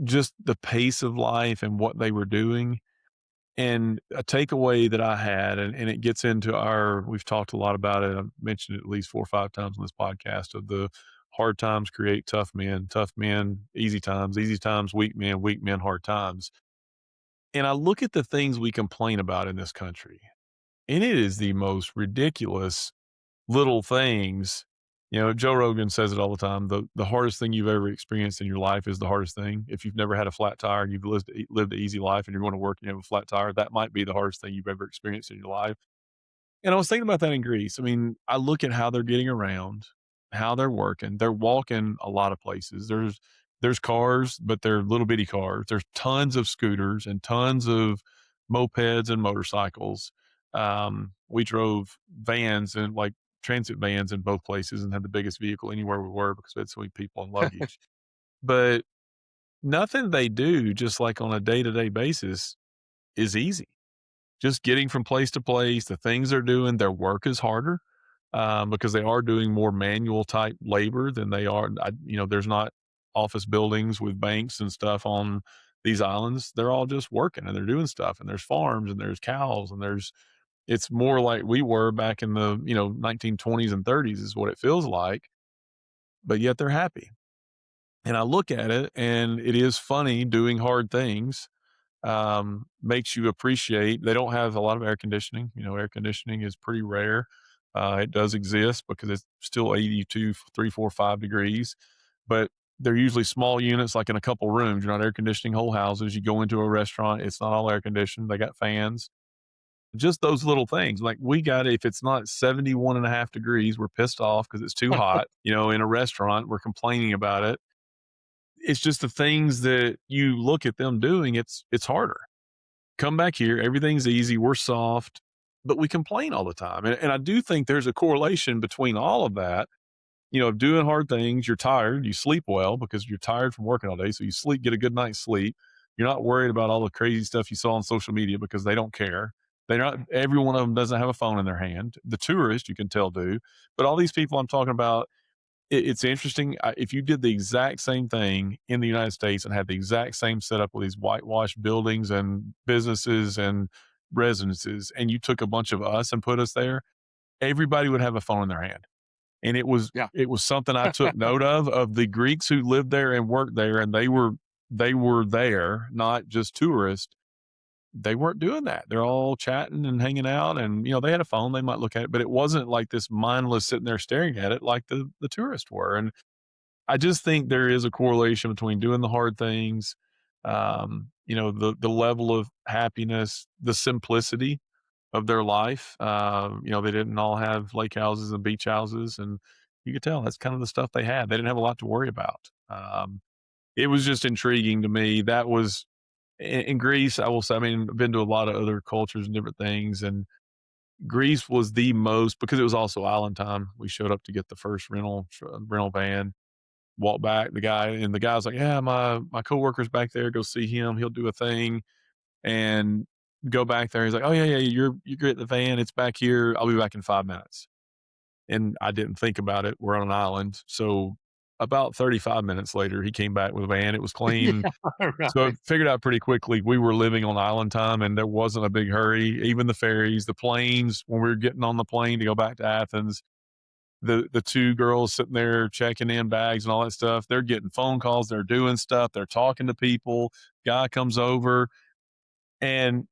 just the pace of life and what they were doing. And a takeaway that I had, and it gets into we've talked a lot about it. I've mentioned it at least 4 or 5 times on this podcast, of the hard times create tough men, easy times, weak men, hard times. And I look at the things we complain about in this country, and it is the most ridiculous little things. Joe Rogan says it all the time. The hardest thing you've ever experienced in your life is the hardest thing. If you've never had a flat tire and you've lived an easy life and you're going to work and you have a flat tire, that might be the hardest thing you've ever experienced in your life. And I was thinking about that in Greece. I mean, I look at how they're getting around, how they're working. They're walking a lot of places. There's cars, but they're little bitty cars. There's tons of scooters and tons of mopeds and motorcycles. We drove vans and like transit vans in both places and had the biggest vehicle anywhere we were because we had so many people and luggage. But nothing they do, just like on a day to day basis, is easy. Just getting from place to place, the things they're doing, their work is harder, because they are doing more manual type labor than they are. There's not office buildings with banks and stuff on these islands. They're all just working and they're doing stuff. And there's farms and there's cows and there's It's more like we were back in the, 1920s and 30s is what it feels like, but yet they're happy. And I look at it and it is funny doing hard things, makes you appreciate they don't have a lot of air conditioning. Air conditioning is pretty rare. It does exist because it's still 82, 3, 4, 5 degrees, but they're usually small units, like in a couple rooms. You're not air conditioning whole houses. You go into a restaurant, it's not all air conditioned. They got fans. Just those little things. Like we got, if it's not 71.5 degrees, we're pissed off because it's too hot. In a restaurant, we're complaining about it. It's just the things that you look at them doing, it's harder. Come back here, everything's easy, we're soft, but we complain all the time. And I do think there's a correlation between all of that, doing hard things, you're tired, you sleep well because you're tired from working all day. So you sleep, get a good night's sleep. You're not worried about all the crazy stuff you saw on social media because they don't care. They're not, every one of them doesn't have a phone in their hand. The tourists, you can tell, do. But all these people I'm talking about, it's interesting. If you did the exact same thing in the United States and had the exact same setup with these whitewashed buildings and businesses and residences, and you took a bunch of us and put us there, everybody would have a phone in their hand. And it was Yeah. it was something I took note of the Greeks who lived there and worked there, and they were there, not just tourists. They weren't doing that. They're all chatting and hanging out, and they had a phone. They might look at it, but it wasn't like this mindless sitting there staring at it like the tourists were. And I just think there is a correlation between doing the hard things, the level of happiness, the simplicity of their life. They didn't all have lake houses and beach houses, and you could tell that's kind of the stuff they had. They didn't have a lot to worry about. It was just intriguing to me. That was in Greece. I will say, I mean, I've been to a lot of other cultures and different things, and Greece was the most because it was also island time. We showed up to get the first rental van. Walked back, the guy's like, "Yeah, my coworker's back there. Go see him. He'll do a thing." And go back there. He's like, "Oh yeah, yeah, you're good at the van. It's back here. I'll be back in 5 minutes." And I didn't think about it. We're on an island, so about 35 minutes later, he came back with a van. It was clean. Yeah, So I right. figured out pretty quickly we were living on island time, and there wasn't a big hurry. Even the ferries, the planes. When we were getting on the plane to go back to Athens, the two girls sitting there checking in bags and all that stuff. They're getting phone calls. They're doing stuff. They're talking to people. Guy comes over and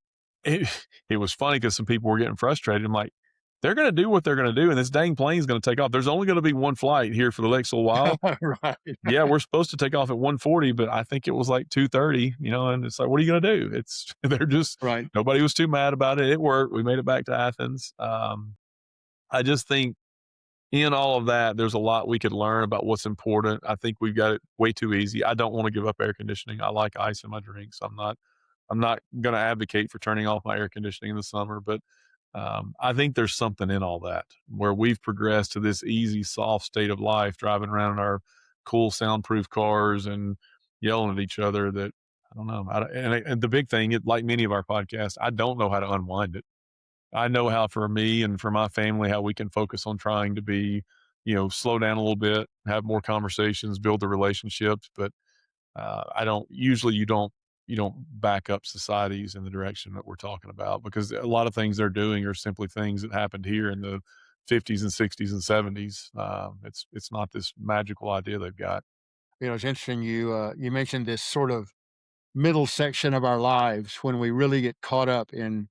it it was funny because some people were getting frustrated. I'm like, they're going to do what they're going to do, and this dang plane's going to take off. There's only going to be one flight here for the next little while. Right. Yeah, we're supposed to take off at 1:40, but I think it was like 2:30. And it's like, what are you going to do? It's they're just Right. nobody was too mad about it. It worked. We made it back to Athens. I just think in all of that, there's a lot we could learn about what's important. I think we've got it way too easy. I don't want to give up air conditioning. I like ice in my drinks. I'm not going to advocate for turning off my air conditioning in the summer, but I think there's something in all that where we've progressed to this easy, soft state of life, driving around in our cool, soundproof cars and yelling at each other. That I don't know. And the big thing, like many of our podcasts, I don't know how to unwind it. I know how for me and for my family, how we can focus on trying to be, slow down a little bit, have more conversations, build the relationships. But I don't usually you don't back up societies in the direction that we're talking about because a lot of things they're doing are simply things that happened here in the 50s and 60s and 70s. It's not this magical idea they've got. It's interesting you mentioned this sort of middle section of our lives when we really get caught up in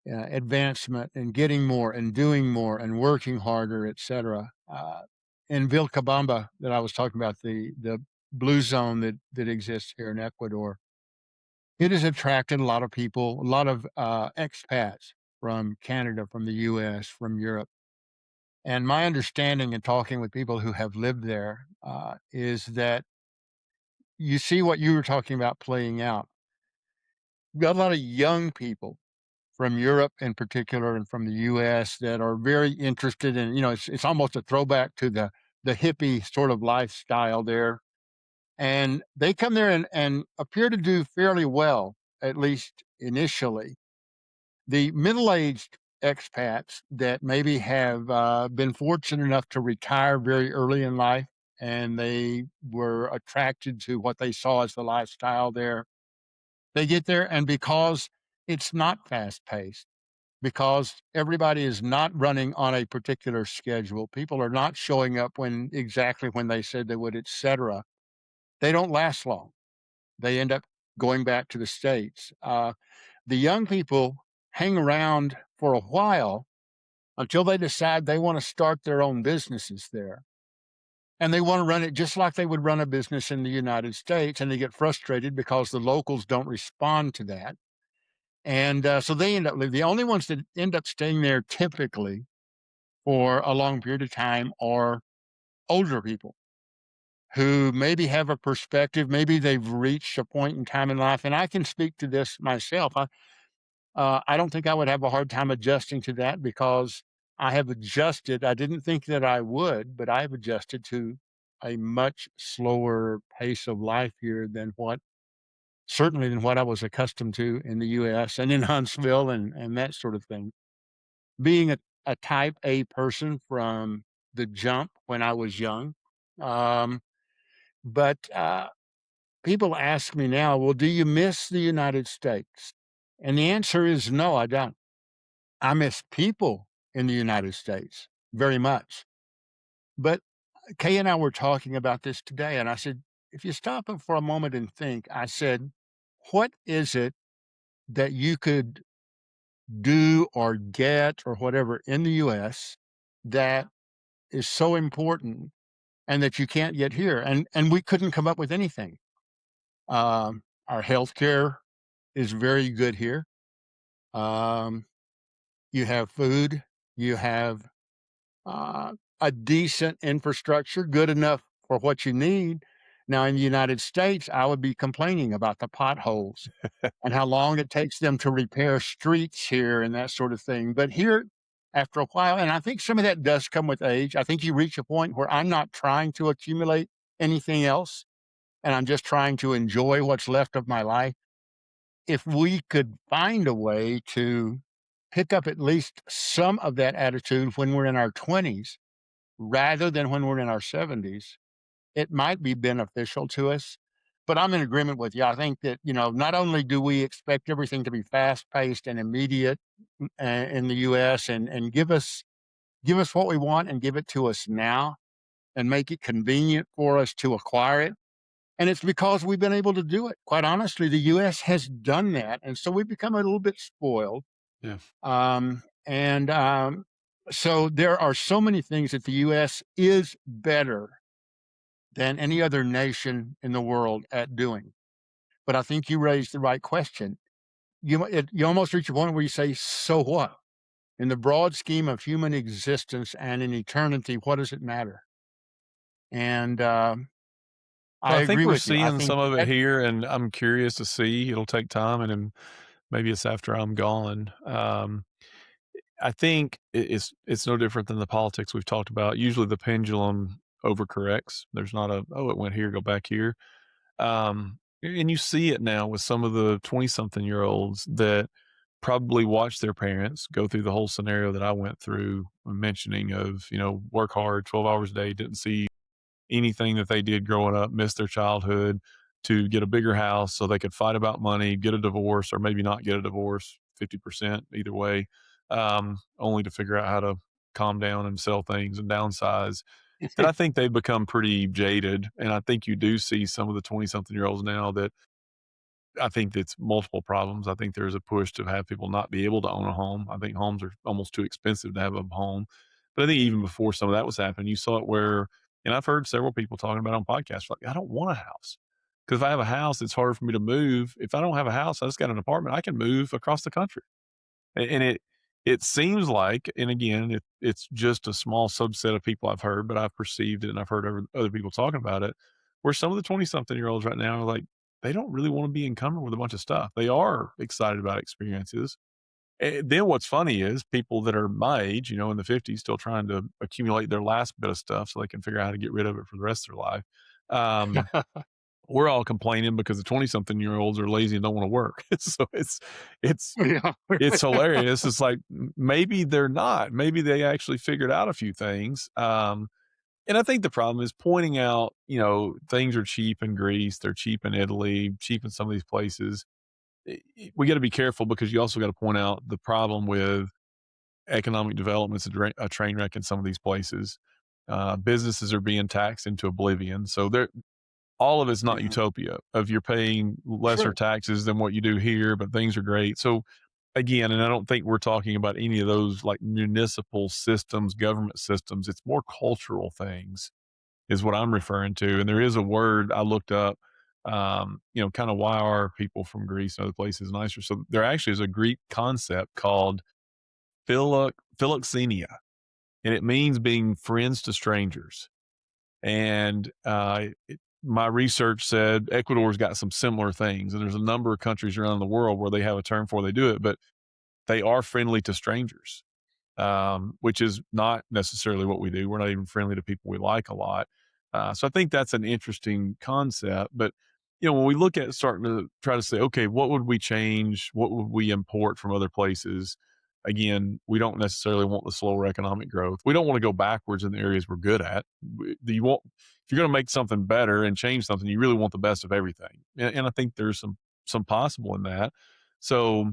advancement and getting more and doing more and working harder, etc. In Vilcabamba, that I was talking about, the blue zone that exists here in Ecuador, it has attracted a lot of people, a lot of expats from Canada, from the U.S., from Europe. And my understanding in talking with people who have lived there is that you see what you were talking about playing out. You've got a lot of young people from Europe in particular and from the US that are very interested in, it's almost a throwback to the hippie sort of lifestyle there. And they come there and appear to do fairly well, at least initially. The middle-aged expats that maybe have been fortunate enough to retire very early in life and they were attracted to what they saw as the lifestyle there, they get there, and because it's not fast paced, because everybody is not running on a particular schedule. People are not showing up when exactly when they said they would, etc. They don't last long. They end up going back to the States. The young people hang around for a while until they decide they want to start their own businesses there. And they want to run it just like they would run a business in the United States. And they get frustrated because the locals don't respond to that. And so they end up leaving. The only ones that end up staying there typically for a long period of time are older people who maybe have a perspective. Maybe they've reached a point in time in life. And I can speak to this myself. I don't think I would have a hard time adjusting to that because I have adjusted. I didn't think that I would, but I've adjusted to a much slower pace of life here than what certainly than what I was accustomed to in the US and in Huntsville and that sort of thing. Being a type A person from the jump when I was young. Um, but people ask me now, well, do you miss the United States? And the answer is no, I don't. I miss people in the United States very much. But Kay and I were talking about this today, and I said, if you stop it for a moment and think, I said, what is it that you could do or get or whatever in the US that is so important and that you can't get here? And we couldn't come up with anything. Our healthcare is very good here. Um, you have food, you have uh, a decent infrastructure, good enough for what you need. Now, in the United States, I would be complaining about the potholes and how long it takes them to repair streets here and that sort of thing. But here, after a while, and I think some of that does come with age, I think you reach a point where I'm not trying to accumulate anything else and I'm just trying to enjoy what's left of my life. If we could find a way to pick up at least some of that attitude when we're in our 20s, rather than when we're in our 70s, it might be beneficial to us. But I'm in agreement with you. I think that, not only do we expect everything to be fast paced and immediate in the US and give us what we want and give it to us now and make it convenient for us to acquire it. And it's because we've been able to do it. Quite honestly, the US has done that. And so we've become a little bit spoiled. Yeah. And so there are so many things that the US is better than any other nation in the world at doing. But I think you raised the right question. You almost reach a point where you say, "So what?" In the broad scheme of human existence and in eternity, what does it matter? And I Well, I think agree we're with you. I seeing think some of it that here, and I'm curious to see. It'll take time, and then maybe it's after I'm gone. I think it's no different than the politics we've talked about. Usually, the pendulum overcorrects. There's not a oh, it went here, go back here. And you see it now with some of the 20-something-year-olds that probably watched their parents go through the whole scenario that I went through, mentioning of work hard, 12 hours a day, didn't see anything that they did growing up, missed their childhood to get a bigger house so they could fight about money, get a divorce, or maybe not get a divorce, 50% either way, only to figure out how to calm down and sell things and downsize. That I think they've become pretty jaded. And I think you do see some of the 20-something-year-olds now that I think it's multiple problems. I think there's a push to have people not be able to own a home. I think homes are almost too expensive to have a home. But I think even before some of that was happening, you saw it where, and I've heard several people talking about it on podcasts, like, I don't want a house. Because if I have a house, it's harder for me to move. If I don't have a house, I just got an apartment, I can move across the country. And it seems like, and again, it's just a small subset of people I've heard, but I've perceived it and I've heard other people talking about it, where some of the 20-something-year-olds right now are like, they don't really wanna be encumbered with a bunch of stuff. They are excited about experiences. Then what's funny is people that are my age, in the 50s, still trying to accumulate their last bit of stuff so they can figure out how to get rid of it for the rest of their life. Um, we're all complaining because the 20-something-year-olds are lazy and don't wanna work. So it's yeah. it's hilarious. It's like, maybe they're not. Maybe they actually figured out a few things. And I think the problem is pointing out, things are cheap in Greece, they're cheap in Italy, cheap in some of these places. we got to be careful because you also got to point out the problem with economic development's a train wreck in some of these places. Businesses are being taxed into oblivion, so there all of it's not Yeah. utopia of you're paying lesser Sure. taxes than what you do here, but things are great. So again, and I don't think we're talking about any of those like municipal systems, government systems. It's more cultural things is what I'm referring to. And there is a word I looked up, kind of why are people from Greece and other places nicer? So there actually is a Greek concept called philoxenia, and it means being friends to strangers. And my research said Ecuador's got some similar things, and there's a number of countries around the world where they have a term for they do it, but they are friendly to strangers, which is not necessarily what we do. We're not even friendly to people we like a lot. So I think that's an interesting concept. But when we look at starting to try to say, okay, what would we change? What would we import from other places? Again, we don't necessarily want the slower economic growth. We don't want to go backwards in the areas we're good at. You want if you're going to make something better and change something, you really want the best of everything. And I think there's some possible in that. So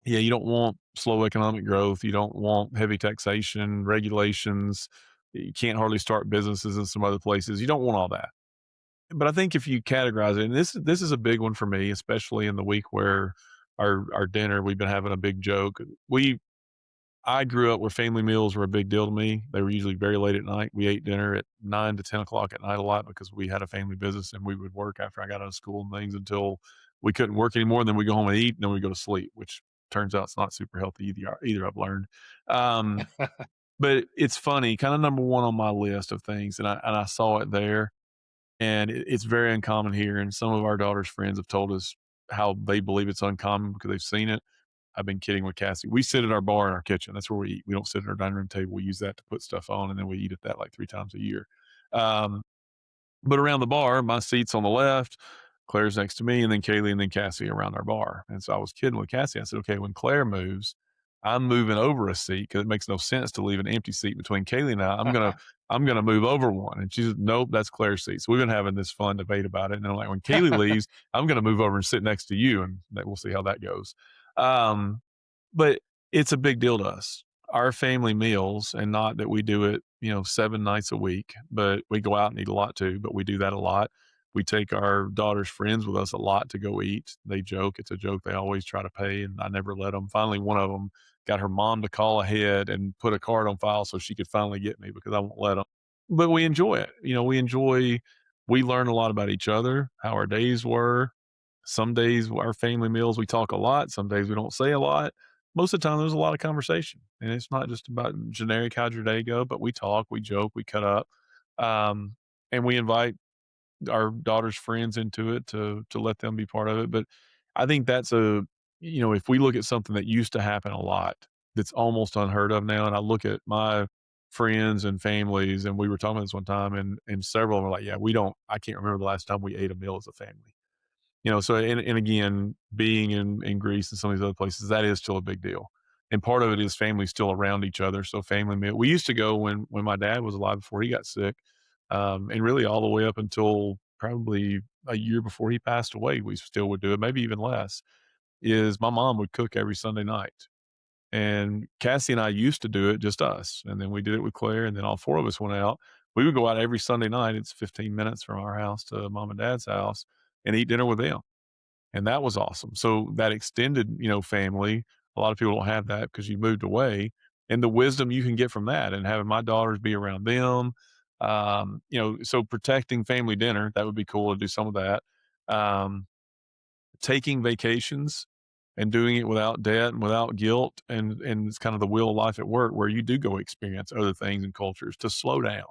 yeah, you don't want slow economic growth. You don't want heavy taxation, regulations. You can't hardly start businesses in some other places. You don't want all that. But I think if you categorize it, and this is a big one for me, especially in the week where our dinner, we've been having a big joke. I grew up where family meals were a big deal to me. They were usually very late at night. We ate dinner at 9 to 10 o'clock at night a lot because we had a family business and we would work after I got out of school and things until we couldn't work anymore. And then we go home and eat and then we go to sleep, which turns out it's not super healthy either I've learned. Um, but it's funny, kind of number one on my list of things. And I saw it there and it's very uncommon here. And some of our daughter's friends have told us how they believe it's uncommon because they've seen it. I've been kidding with Cassie. We sit at our bar in our kitchen. That's where we eat. We don't sit at our dining room table. We use that to put stuff on, and then we eat at that like 3 times a year. Um, but around the bar, my seat's on the left, Claire's next to me, and then Kaylee and then Cassie around our bar. And so I was kidding with Cassie. I said, okay, when Claire moves, I'm moving over a seat because it makes no sense to leave an empty seat between Kaylee and I. I'm gonna move over one. And she's nope, that's Claire's seat. So we've been having this fun debate about it. And I'm like, when Kaylee leaves, I'm gonna move over and sit next to you, and we'll see how that goes. Um, but it's a big deal to us. Our family meals, and not that we do it, 7 nights a week, but we go out and eat a lot too, but we do that a lot. We take our daughter's friends with us a lot to go eat. They joke. It's a joke they always try to pay, and I never let them. Finally, one of them got her mom to call ahead and put a card on file so she could finally get me because I won't let them. But we enjoy it. We learn a lot about each other, how our days were, some days our family meals, we talk a lot. Some days we don't say a lot. Most of the time, there's a lot of conversation, and it's not just about generic how'd your day go, but we talk, we joke, we cut up, um, and we invite our daughter's friends into it to let them be part of it. But I think that's if we look at something that used to happen a lot, that's almost unheard of now, and I look at my friends and families, and we were talking about this one time, and several of them are like, yeah, I can't remember the last time we ate a meal as a family. So and again, being in Greece and some of these other places, that is still a big deal. And part of it is family still around each other. So family meal. We used to go when my dad was alive before he got sick, and really all the way up until probably a year before he passed away, we still would do it, maybe even less. Is my mom would cook every Sunday night. And Cassie and I used to do it just us. And then we did it with Claire, and then all four of us went out. We would go out every Sunday night. It's 15 minutes from our house to mom and dad's house and eat dinner with them, and that was awesome. So that extended, family, a lot of people don't have that because you moved away, and the wisdom you can get from that and having my daughters be around them, so protecting family dinner, that would be cool to do some of that. Um, Taking vacations and doing it without debt and without guilt, and it's kind of the wheel of life at work where you do go experience other things and cultures to slow down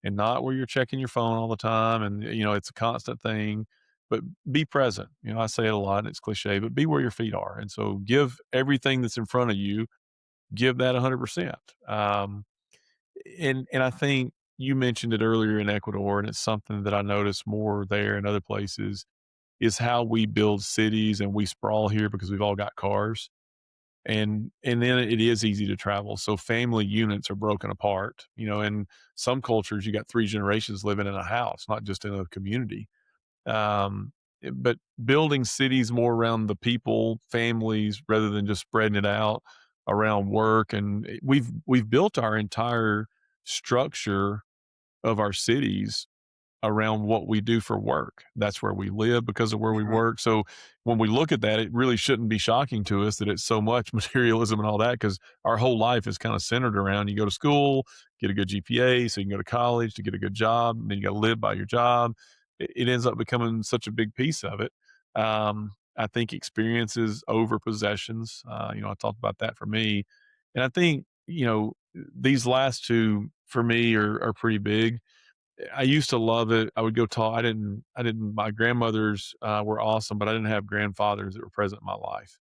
and not where you're checking your phone all the time and it's a constant thing, but be present. I say it a lot and it's cliche, but be where your feet are, and so give everything that's in front of you, give that 100%. And I think you mentioned it earlier in Ecuador, and it's something that I notice more there and other places, is how we build cities and we sprawl here because we've all got cars, and then it is easy to travel. So family units are broken apart. In some cultures, you got 3 generations living in a house, not just in a community. but building cities more around the people, families, rather than just spreading it out around work, and we've built our entire structure of our cities around what we do for work. That's where we live because of where we Mhm. work. So when we look at that, it really shouldn't be shocking to us that it's so much materialism and all that, because our whole life is kind of centered around you go to school, get a good GPA, so you can go to college to get a good job, and then you got to live by your job. It ends up becoming such a big piece of it. I think experiences over possessions. I talked about that for me, and I think these last two for me are pretty big. I used to love it. I would go talk. I didn't my grandmothers, were awesome, but I didn't have grandfathers that were present in my life.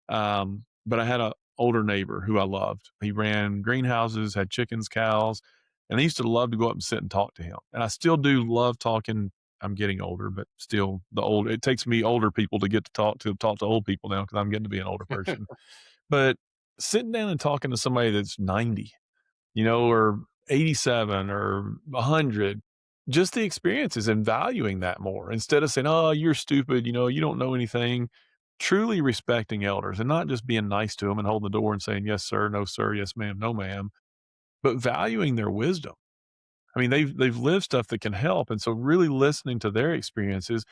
But I had a older neighbor who I loved. He ran greenhouses, had chickens, cows, and I used to love to go up and sit and talk to him. And I still do love talking. I'm getting older, but still it takes me older people to get to talk to old people now because I'm getting to be an older person. But sitting down and talking to somebody that's 90, or 87 or 100, just the experiences and valuing that more instead of saying, "Oh, you're stupid, you don't know anything." Truly respecting elders and not just being nice to them and holding the door and saying, "Yes, sir, no, sir, yes, ma'am, no, ma'am," but valuing their wisdom. I mean, they've lived stuff that can help, and so really listening to their experiences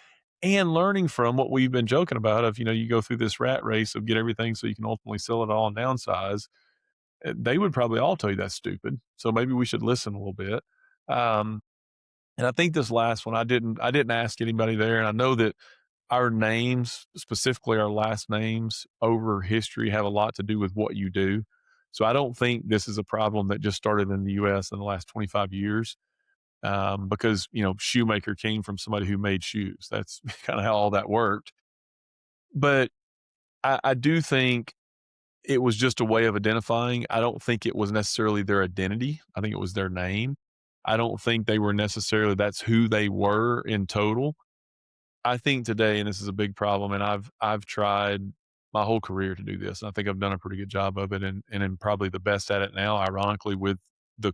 and learning from what we've been joking about of, you go through this rat race of get everything so you can ultimately sell it all and downsize. They would probably all tell you that's stupid. So maybe we should listen a little bit. Um, and I think this last one, I didn't ask anybody there, and I know that our names, specifically our last names over history, have a lot to do with what you do. So I don't think this is a problem that just started in the U.S. in the last 25 years. Because shoemaker came from somebody who made shoes. That's kind of how all that worked. But I do think it was just a way of identifying. I don't think it was necessarily their identity. I think it was their name. I don't think they were necessarily that's who they were in total. I think today, and this is a big problem, and I've tried my whole career to do this, and I think I've done a pretty good job of it, and am probably the best at it now, ironically, with the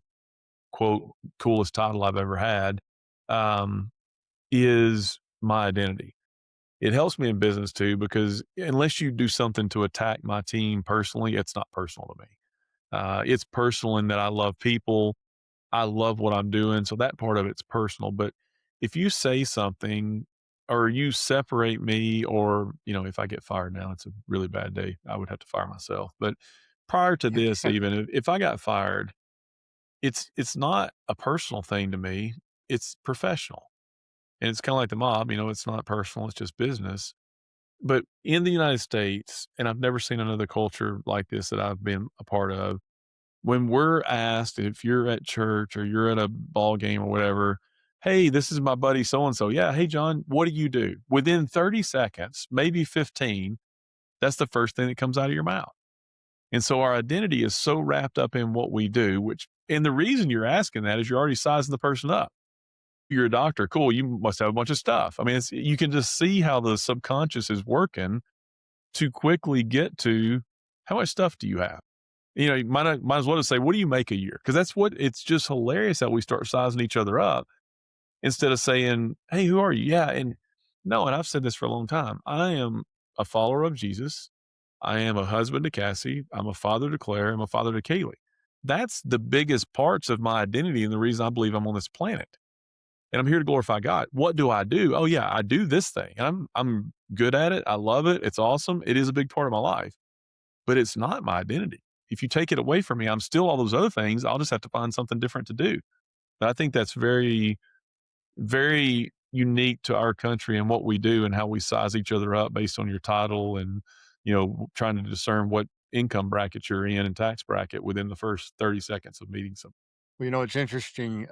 quote coolest title I've ever had, um, is my identity. It helps me in business too because unless you do something to attack my team personally, it's not personal to me. It's personal in that I love people. I love what I'm doing. So that part of it's personal. But if you say something or you separate me, or, if I get fired now, it's a really bad day. I would have to fire myself. But prior to this, even if I got fired, it's not a personal thing to me. It's professional. And it's kind of like the mob, it's not personal, it's just business. But in the United States, and I've never seen another culture like this that I've been a part of, when we're asked if you're at church or you're at a ball game or whatever, "Hey, this is my buddy so and so." "Yeah, hey John, what do you do?" Within 30 seconds, maybe 15, that's the first thing that comes out of your mouth. And so our identity is so wrapped up in what we do, and the reason you're asking that is you're already sizing the person up. You're a doctor, cool, you must have a bunch of stuff. I mean, you can just see how the subconscious is working to quickly get to how much stuff do you have? You might as well just say, "What do you make a year?" Because it's just hilarious how we start sizing each other up instead of saying, "Hey, who are you?" Yeah, and no, and I've said this for a long time. I am a follower of Jesus. I am a husband to Cassie. I'm a father to Claire. I'm a father to Kaylee. That's the biggest parts of my identity and the reason I believe I'm on this planet. And I'm here to glorify God. What do I do? Oh yeah, I do this thing. And I'm good at it. I love it. It's awesome. It is a big part of my life, but it's not my identity. If you take it away from me, I'm still all those other things. I'll just have to find something different to do. But I think that's very, very unique to our country and what we do and how we size each other up based on your title and, trying to discern what income bracket you're in and tax bracket within the first 30 seconds of meeting someone. Well, it's interesting.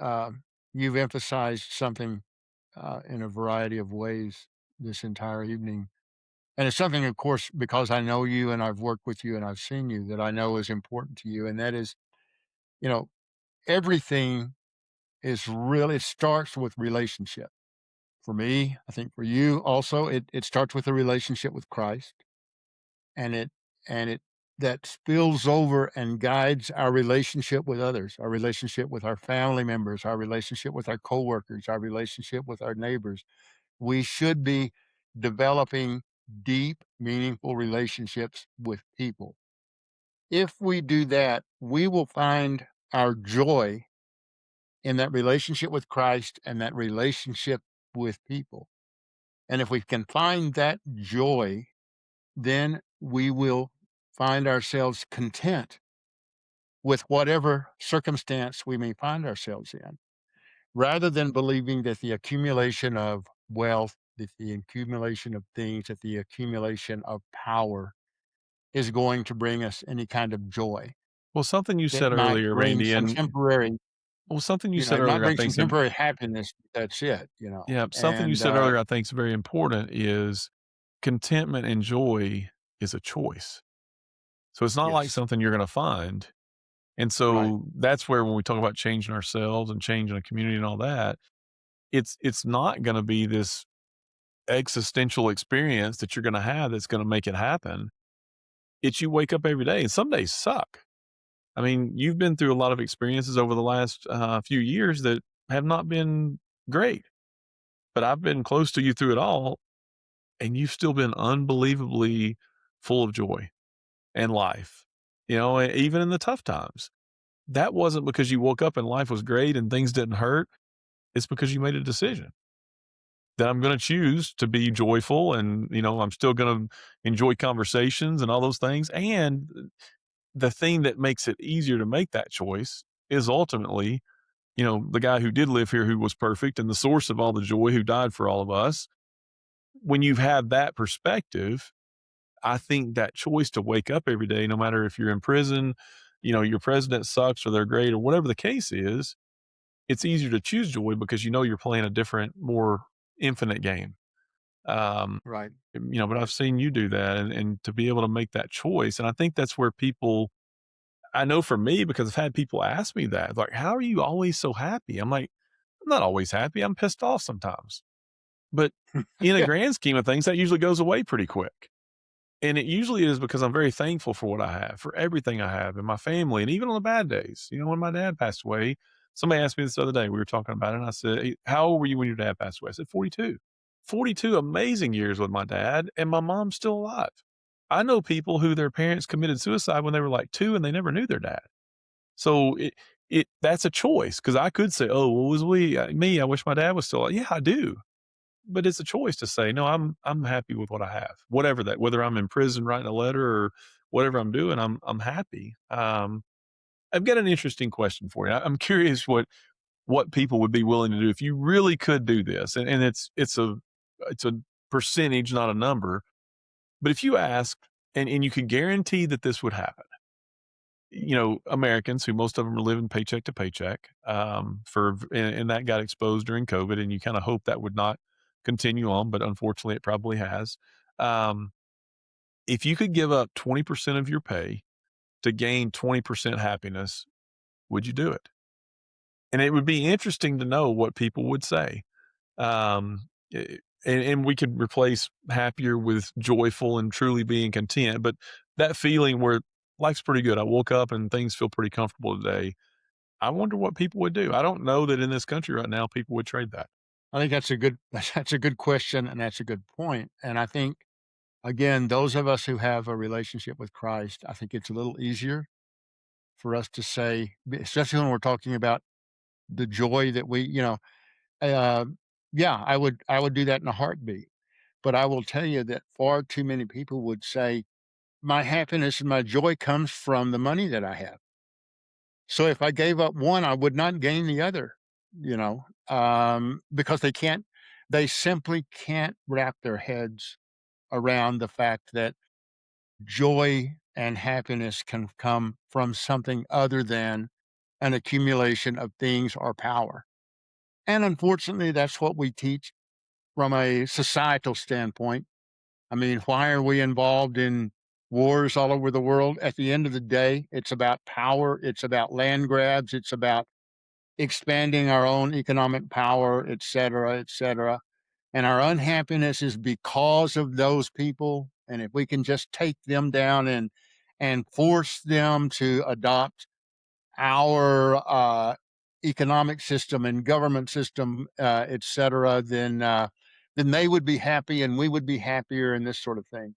You've emphasized something in a variety of ways this entire evening. And it's something, of course, because I know you and I've worked with you and I've seen you that I know is important to you. And that is, you know, everything is really starts with relationship. For me, I think for you also, it starts with a relationship with Christ, and it that spills over and guides our relationship with others, our relationship with our family members, our relationship with our coworkers, our relationship with our neighbors. We should be developing deep, meaningful relationships with people. If we do that, we will find our joy in that relationship with Christ and that relationship with people. And if we can find that joy, then we will find ourselves content with whatever circumstance we may find ourselves in, rather than believing that the accumulation of wealth, that the accumulation of things, that the accumulation of power is going to bring us any kind of joy. Well, something you It said might earlier, bring Randy, some and temporary, well, something you said it might earlier, I bring think some is im temporary happiness. That's it, yeah, something you and said earlier I think is very important is contentment and joy is a choice. So it's not like yes, something you're gonna find. And right, so that's where when we talk about changing ourselves and changing a community and all that, it's not gonna be this existential experience that you're gonna have that's gonna make it happen. It's you wake up every day, and some days suck. I mean, you've been through a lot of experiences over the last, few years that have not been great, but I've been close to you through it all, and you've still been unbelievably full of joy and life, even in the tough times. That wasn't because you woke up and life was great and things didn't hurt. It's because you made a decision that I'm going to choose to be joyful and, I'm still going to enjoy conversations and all those things. And the thing that makes it easier to make that choice is ultimately, the guy who did live here who was perfect and the source of all the joy who died for all of us. When you've had that perspective, I think that choice to wake up every day, no matter if you're in prison, your president sucks or they're great or whatever the case is, it's easier to choose joy because you're playing a different, more infinite game. Um, right, but I've right. seen you do that and to be able to make that choice. And I think that's where people, I know for me, because I've had people ask me that, like, how are you always so happy? I'm like, I'm not always happy. I'm pissed off sometimes. But in a Yeah, grand scheme of things, that usually goes away pretty quick. And it usually is because I'm very thankful for what I have, for everything I have and my family, and even on the bad days. When my dad passed away, somebody asked me this the other day, we were talking about it, and I said, "Hey, how old were you when your dad passed away?" I said, 42. 42 amazing years with my dad, and my mom's still alive. I know people who their parents committed suicide when they were like 2 and they never knew their dad. So that's a choice because I could say, "Oh, what was me? I wish my dad was still alive." Yeah, I do. But it's a choice to say, "No, I'm happy with what I have." Whatever that, whether I'm in prison writing a letter or whatever I'm doing, I'm happy. I've got an interesting question for you. I'm curious what people would be willing to do if you really could do this, and it's a percentage, not a number. But if you asked and you could guarantee that this would happen, Americans who most of them are living paycheck to paycheck, and that got exposed during COVID, and you kind of hope that would not continue on, but unfortunately, it probably has. Um, if you could give up 20% of your pay to gain 20% happiness, would you do it? And it would be interesting to know what people would say. And we could replace happier with joyful and truly being content. But that feeling where life's pretty good. I woke up and things feel pretty comfortable today. I wonder what people would do. I don't know that in this country right now people would trade that. I think that's a good that's a good question, and that's a good point, and I think, again, those of us who have a relationship with Christ, I think it's a little easier for us to say, especially when we're talking about the joy that uh, yeah, I would do that in a heartbeat. But I will tell you that far too many people would say, my happiness and my joy comes from the money that I have. So if I gave up one, I would not gain the other, because they simply can't wrap their heads around the fact that joy and happiness can come from something other than an accumulation of things or power. And unfortunately, that's what we teach from a societal standpoint. I mean, why are we involved in wars all over the world? At the end of the day, it's about power, it's about land grabs, it's about expanding our own economic power, et cetera, et cetera. And our unhappiness is because of those people. And if we can just take them down and force them to adopt our economic system and government system, et cetera, then then they would be happy and we would be happier and this sort of thing.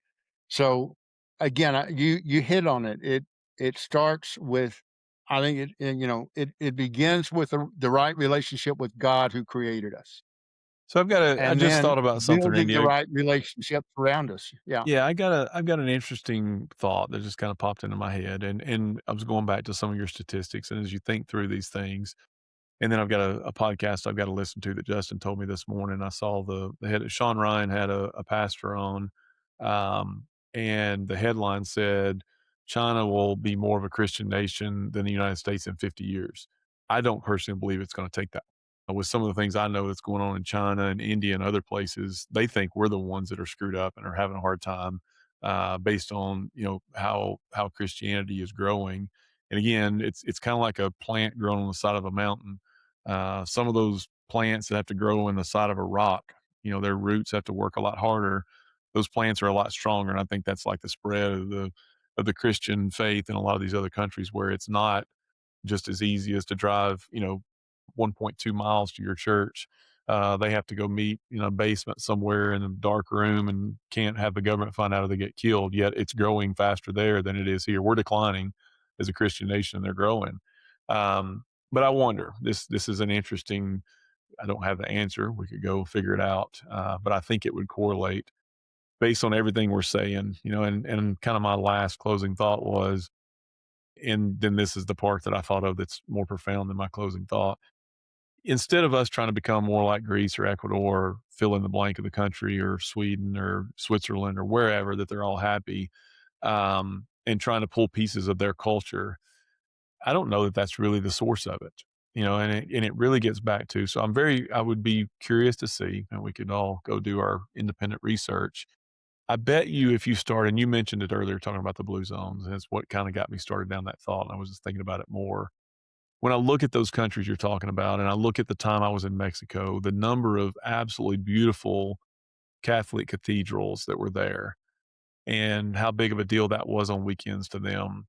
So again, you hit on it. It starts with, I think it begins with the right relationship with God who created us, So I and just then thought about something, building Randy. the right relationships around us. Yeah. Yeah, I've got an interesting thought that just kind of popped into my head, and I was going back to some of your statistics, and as you think through these things, and then I've got a podcast I've got to listen to that Justin told me this morning. I saw the head Sean Ryan had a pastor on, um, and the headline said, "China will be more of a Christian nation than the United States in 50 years." I don't personally believe it's going to take that. With some of the things I know that's going on in China and India and other places, they think we're the ones that are screwed up and are having a hard time based on how Christianity is growing. And again, it's kind of like a plant growing on the side of a mountain. Some of those plants that have to grow in the side of a rock, their roots have to work a lot harder. Those plants are a lot stronger, and I think that's like the spread of the Christian faith in a lot of these other countries where it's not just as easy as to drive, 1.2 miles to your church. They have to go meet in a basement somewhere in a dark room and can't have the government find out or they get killed. Yet it's growing faster there than it is here. We're declining as a Christian nation, and they're growing. But I wonder. This is an interesting. I don't have the answer. We could go figure it out, but I think it would correlate based on everything we're saying. And kind of my last closing thought was, and then this is the part that I thought of that's more profound than my closing thought. Instead of us trying to become more like Greece or Ecuador, or fill in the blank of the country, or Sweden or Switzerland or wherever that they're all happy, and trying to pull pieces of their culture, I don't know that that's really the source of it. And it really gets back to. So I would be curious to see, and we could all go do our independent research. I bet you if you start, and you mentioned it earlier, talking about the blue zones, and it's what kind of got me started down that thought. And I was just thinking about it more. When I look at those countries you're talking about, and I look at the time I was in Mexico, the number of absolutely beautiful Catholic cathedrals that were there, and how big of a deal that was on weekends to them.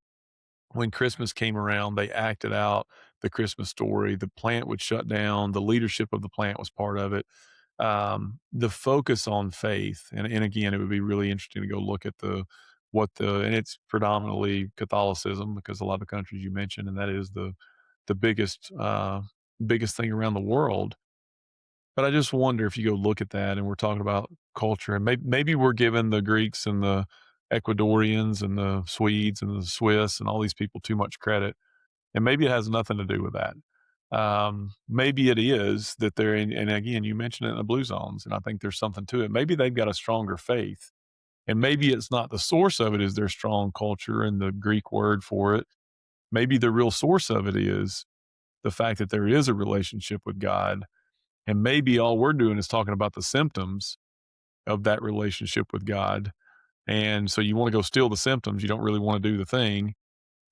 When Christmas came around, they acted out the Christmas story. The plant would shut down. The leadership of the plant was part of it. The focus on faith, and again, it would be really interesting to go look at and it's predominantly Catholicism because a lot of the countries you mentioned, and that is the biggest thing around the world. But I just wonder if you go look at that, and we're talking about culture, and maybe we're giving the Greeks and the Ecuadorians and the Swedes and the Swiss and all these people too much credit, and maybe it has nothing to do with that. Maybe it is that they're in, and again, you mentioned it in the blue zones, and I think there's something to it. Maybe they've got a stronger faith, and maybe it's not the source of it is their strong culture and the Greek word for it. Maybe the real source of it is the fact that there is a relationship with God, and maybe all we're doing is talking about the symptoms of that relationship with God. And so you want to go steal the symptoms. You don't really want to do the thing.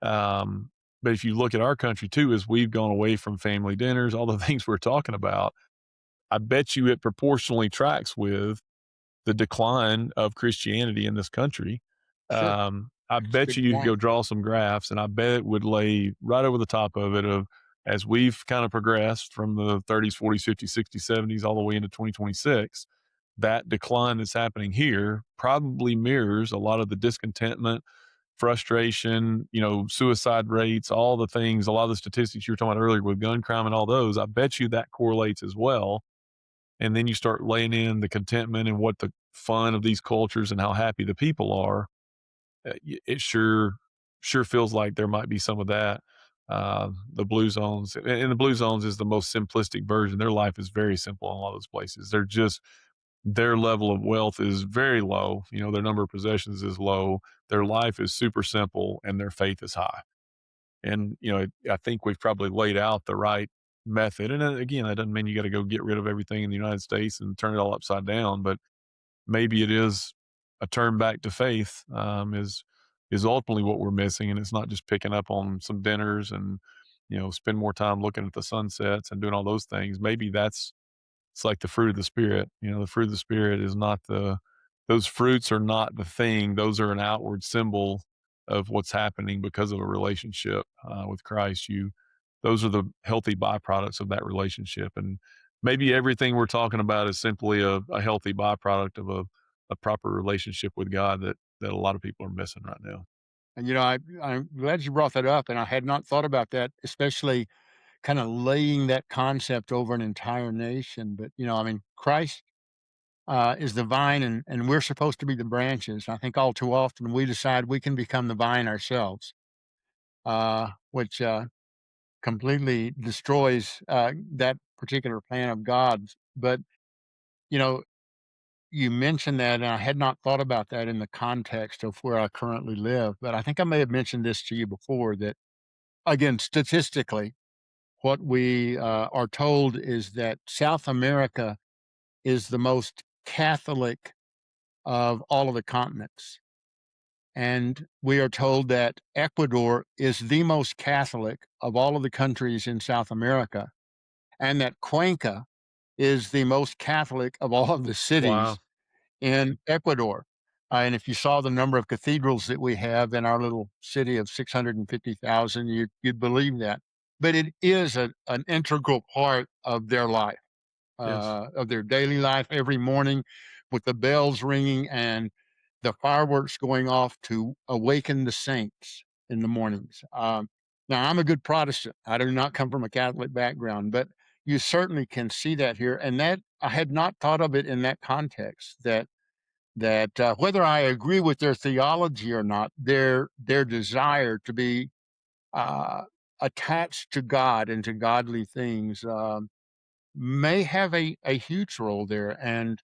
Um, but if you look at our country too, as we've gone away from family dinners, all the things we're talking about, I bet you it proportionally tracks with the decline of Christianity in this country. Sure. I That's a bet good you could point. go draw some graphs, and I bet it would lay right over the top of it of as we've kind of progressed from the 30s, 40s, 50s, 60s, 70s, all the way into 2026. That decline that's happening here probably mirrors a lot of the discontentment, frustration, suicide rates, all the things, a lot of the statistics you were talking about earlier with gun crime and all those. I bet you that correlates as well. And then you start laying in the contentment and what the fun of these cultures and how happy the people are. It sure feels like there might be some of that. The blue zones, and the blue zones is the most simplistic version. Their life is very simple in a lot of those places. Their level of wealth is very low. Their number of possessions is low. Their life is super simple, and their faith is high. And I think we've probably laid out the right method. And again, that doesn't mean you got to go get rid of everything in the United States and turn it all upside down. But maybe it is a turn back to faith, is ultimately what we're missing, and it's not just picking up on some dinners and spend more time looking at the sunsets and doing all those things. Maybe it's like the fruit of the spirit. The fruit of the spirit is not those fruits are not the thing. Those are an outward symbol of what's happening because of a relationship with Christ. Those are the healthy byproducts of that relationship. And maybe everything we're talking about is simply a healthy byproduct of a proper relationship with God that a lot of people are missing right now. And, I'm glad you brought that up, and I had not thought about that, especially kinda laying that concept over an entire nation, but, Christ, is the vine, and we're supposed to be the branches. I think all too often we decide we can become the vine ourselves, which, completely destroys, that particular plan of God's. But, you know, you mentioned that, and I had not thought about that in the context of where I currently live, but I think I may have mentioned this to you before that, again, statistically, what we, are told is that South America is the most Catholic of all of the continents, and we are told that Ecuador is the most Catholic of all of the countries in South America, and that Cuenca is the most Catholic of all of the cities Wow. in Ecuador. And if you saw the number of cathedrals that we have in our little city of 650,000, you'd believe that. But it is an integral part of their life, Yes. of their daily life every morning with the bells ringing and the fireworks going off to awaken the saints in the mornings. Now, I'm a good Protestant. I do not come from a Catholic background, but you certainly can see that here. And that I had not thought of it in that context that whether I agree with their theology or not, their desire to be uh, attached to God and to godly things may have a huge role there, and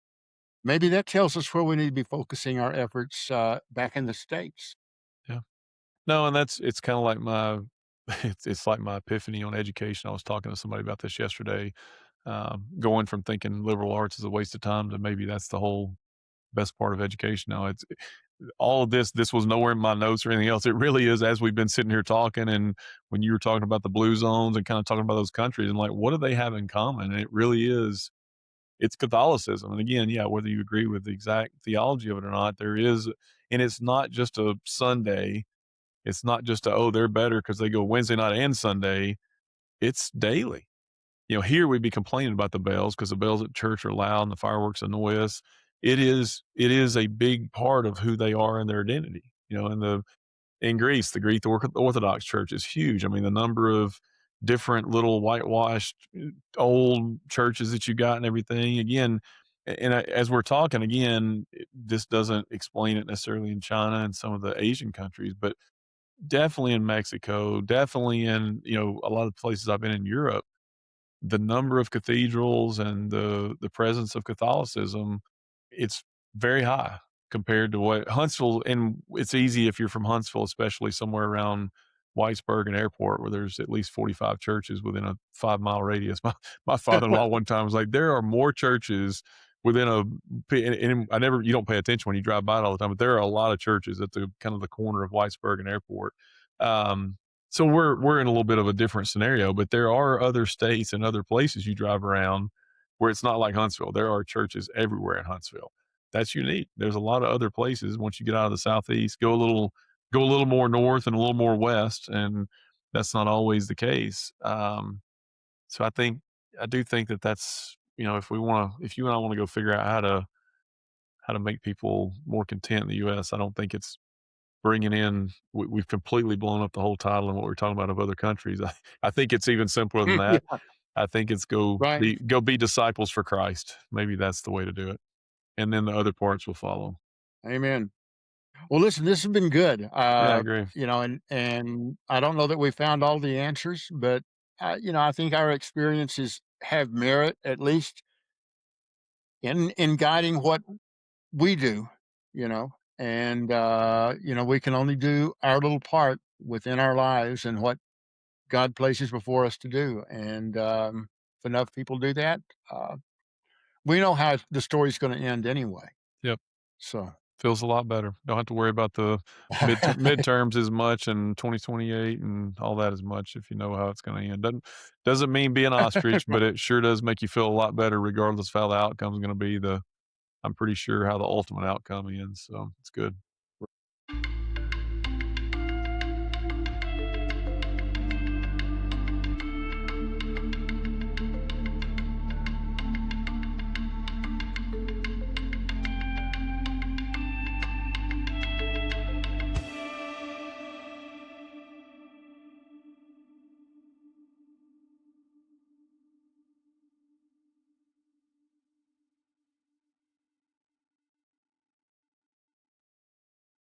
maybe that tells us where we need to be focusing our efforts back in the states. Yeah. No, and it's kinda like my it's like my epiphany on education. I was talking to somebody about this yesterday, going from thinking liberal arts is a waste of time to maybe that's the whole best part of education now. It's all of this was nowhere in my notes or anything else. It really is as we've been sitting here talking and when you were talking about the blue zones and kinda talking about those countries and, like, what do they have in common? And it really is it's Catholicism. And again, yeah, whether you agree with the exact theology of it or not, there is and it's not just a Sunday. It's not just a, "Oh, they're better because they go Wednesday night and Sunday." It's daily. Here we'd be complaining about the bells because the bells at church are loud and the fireworks annoy us. It is a big part of who they are and their identity. In Greece, the Greek Orthodox Church is huge. I mean, the number of different little whitewashed old churches that you got and everything. Again, as we're talking again, this doesn't explain it necessarily in China and some of the Asian countries, but definitely in Mexico, definitely in a lot of places I've been in Europe, the number of cathedrals and the presence of Catholicism, it's very high compared to what Huntsville and it's easy if you're from Huntsville, especially somewhere around Whitesburg and Airport where there's at least 45 churches within a 5-mile radius. My father-in-law one time was like, "There are more churches within a and I never you don't pay attention when you drive by it all the time, but there are a lot of churches at the kind of the corner of Whitesburg and Airport." Um, so we're in a little bit of a different scenario, but there are other states and other places you drive around where it's not like Huntsville. There are churches everywhere in Huntsville. That's unique. There's a lot of other places once you get out of the southeast, go a little more north and a little more west, and that's not always the case. So I do think that that's if you and I want to go figure out how to make people more content in the U.S., I don't think it's bringing in we've completely blown up the whole title and what we're talking about of other countries. I think it's even simpler than that. Yeah, I think it's go right. be go be disciples for Christ. Maybe that's the way to do it, and then the other parts will follow. Amen. Well, listen, this has been good. Yeah, I agree. And I don't know that we found all the answers, but I think our experiences have merit, at least in guiding what we do. And we can only do our little part within our lives and what God places before us to do. And if enough people do that, uh, we know how the story's going to end anyway. Yep, So, feels a lot better. Don't have to worry about the midterms as much and 2028 and all that as much if you know how it's going to end. Doesn't mean be an ostrich, but it sure does make you feel a lot better regardless of how the outcome is going to be. I'm pretty sure how the ultimate outcome ends, so it's good.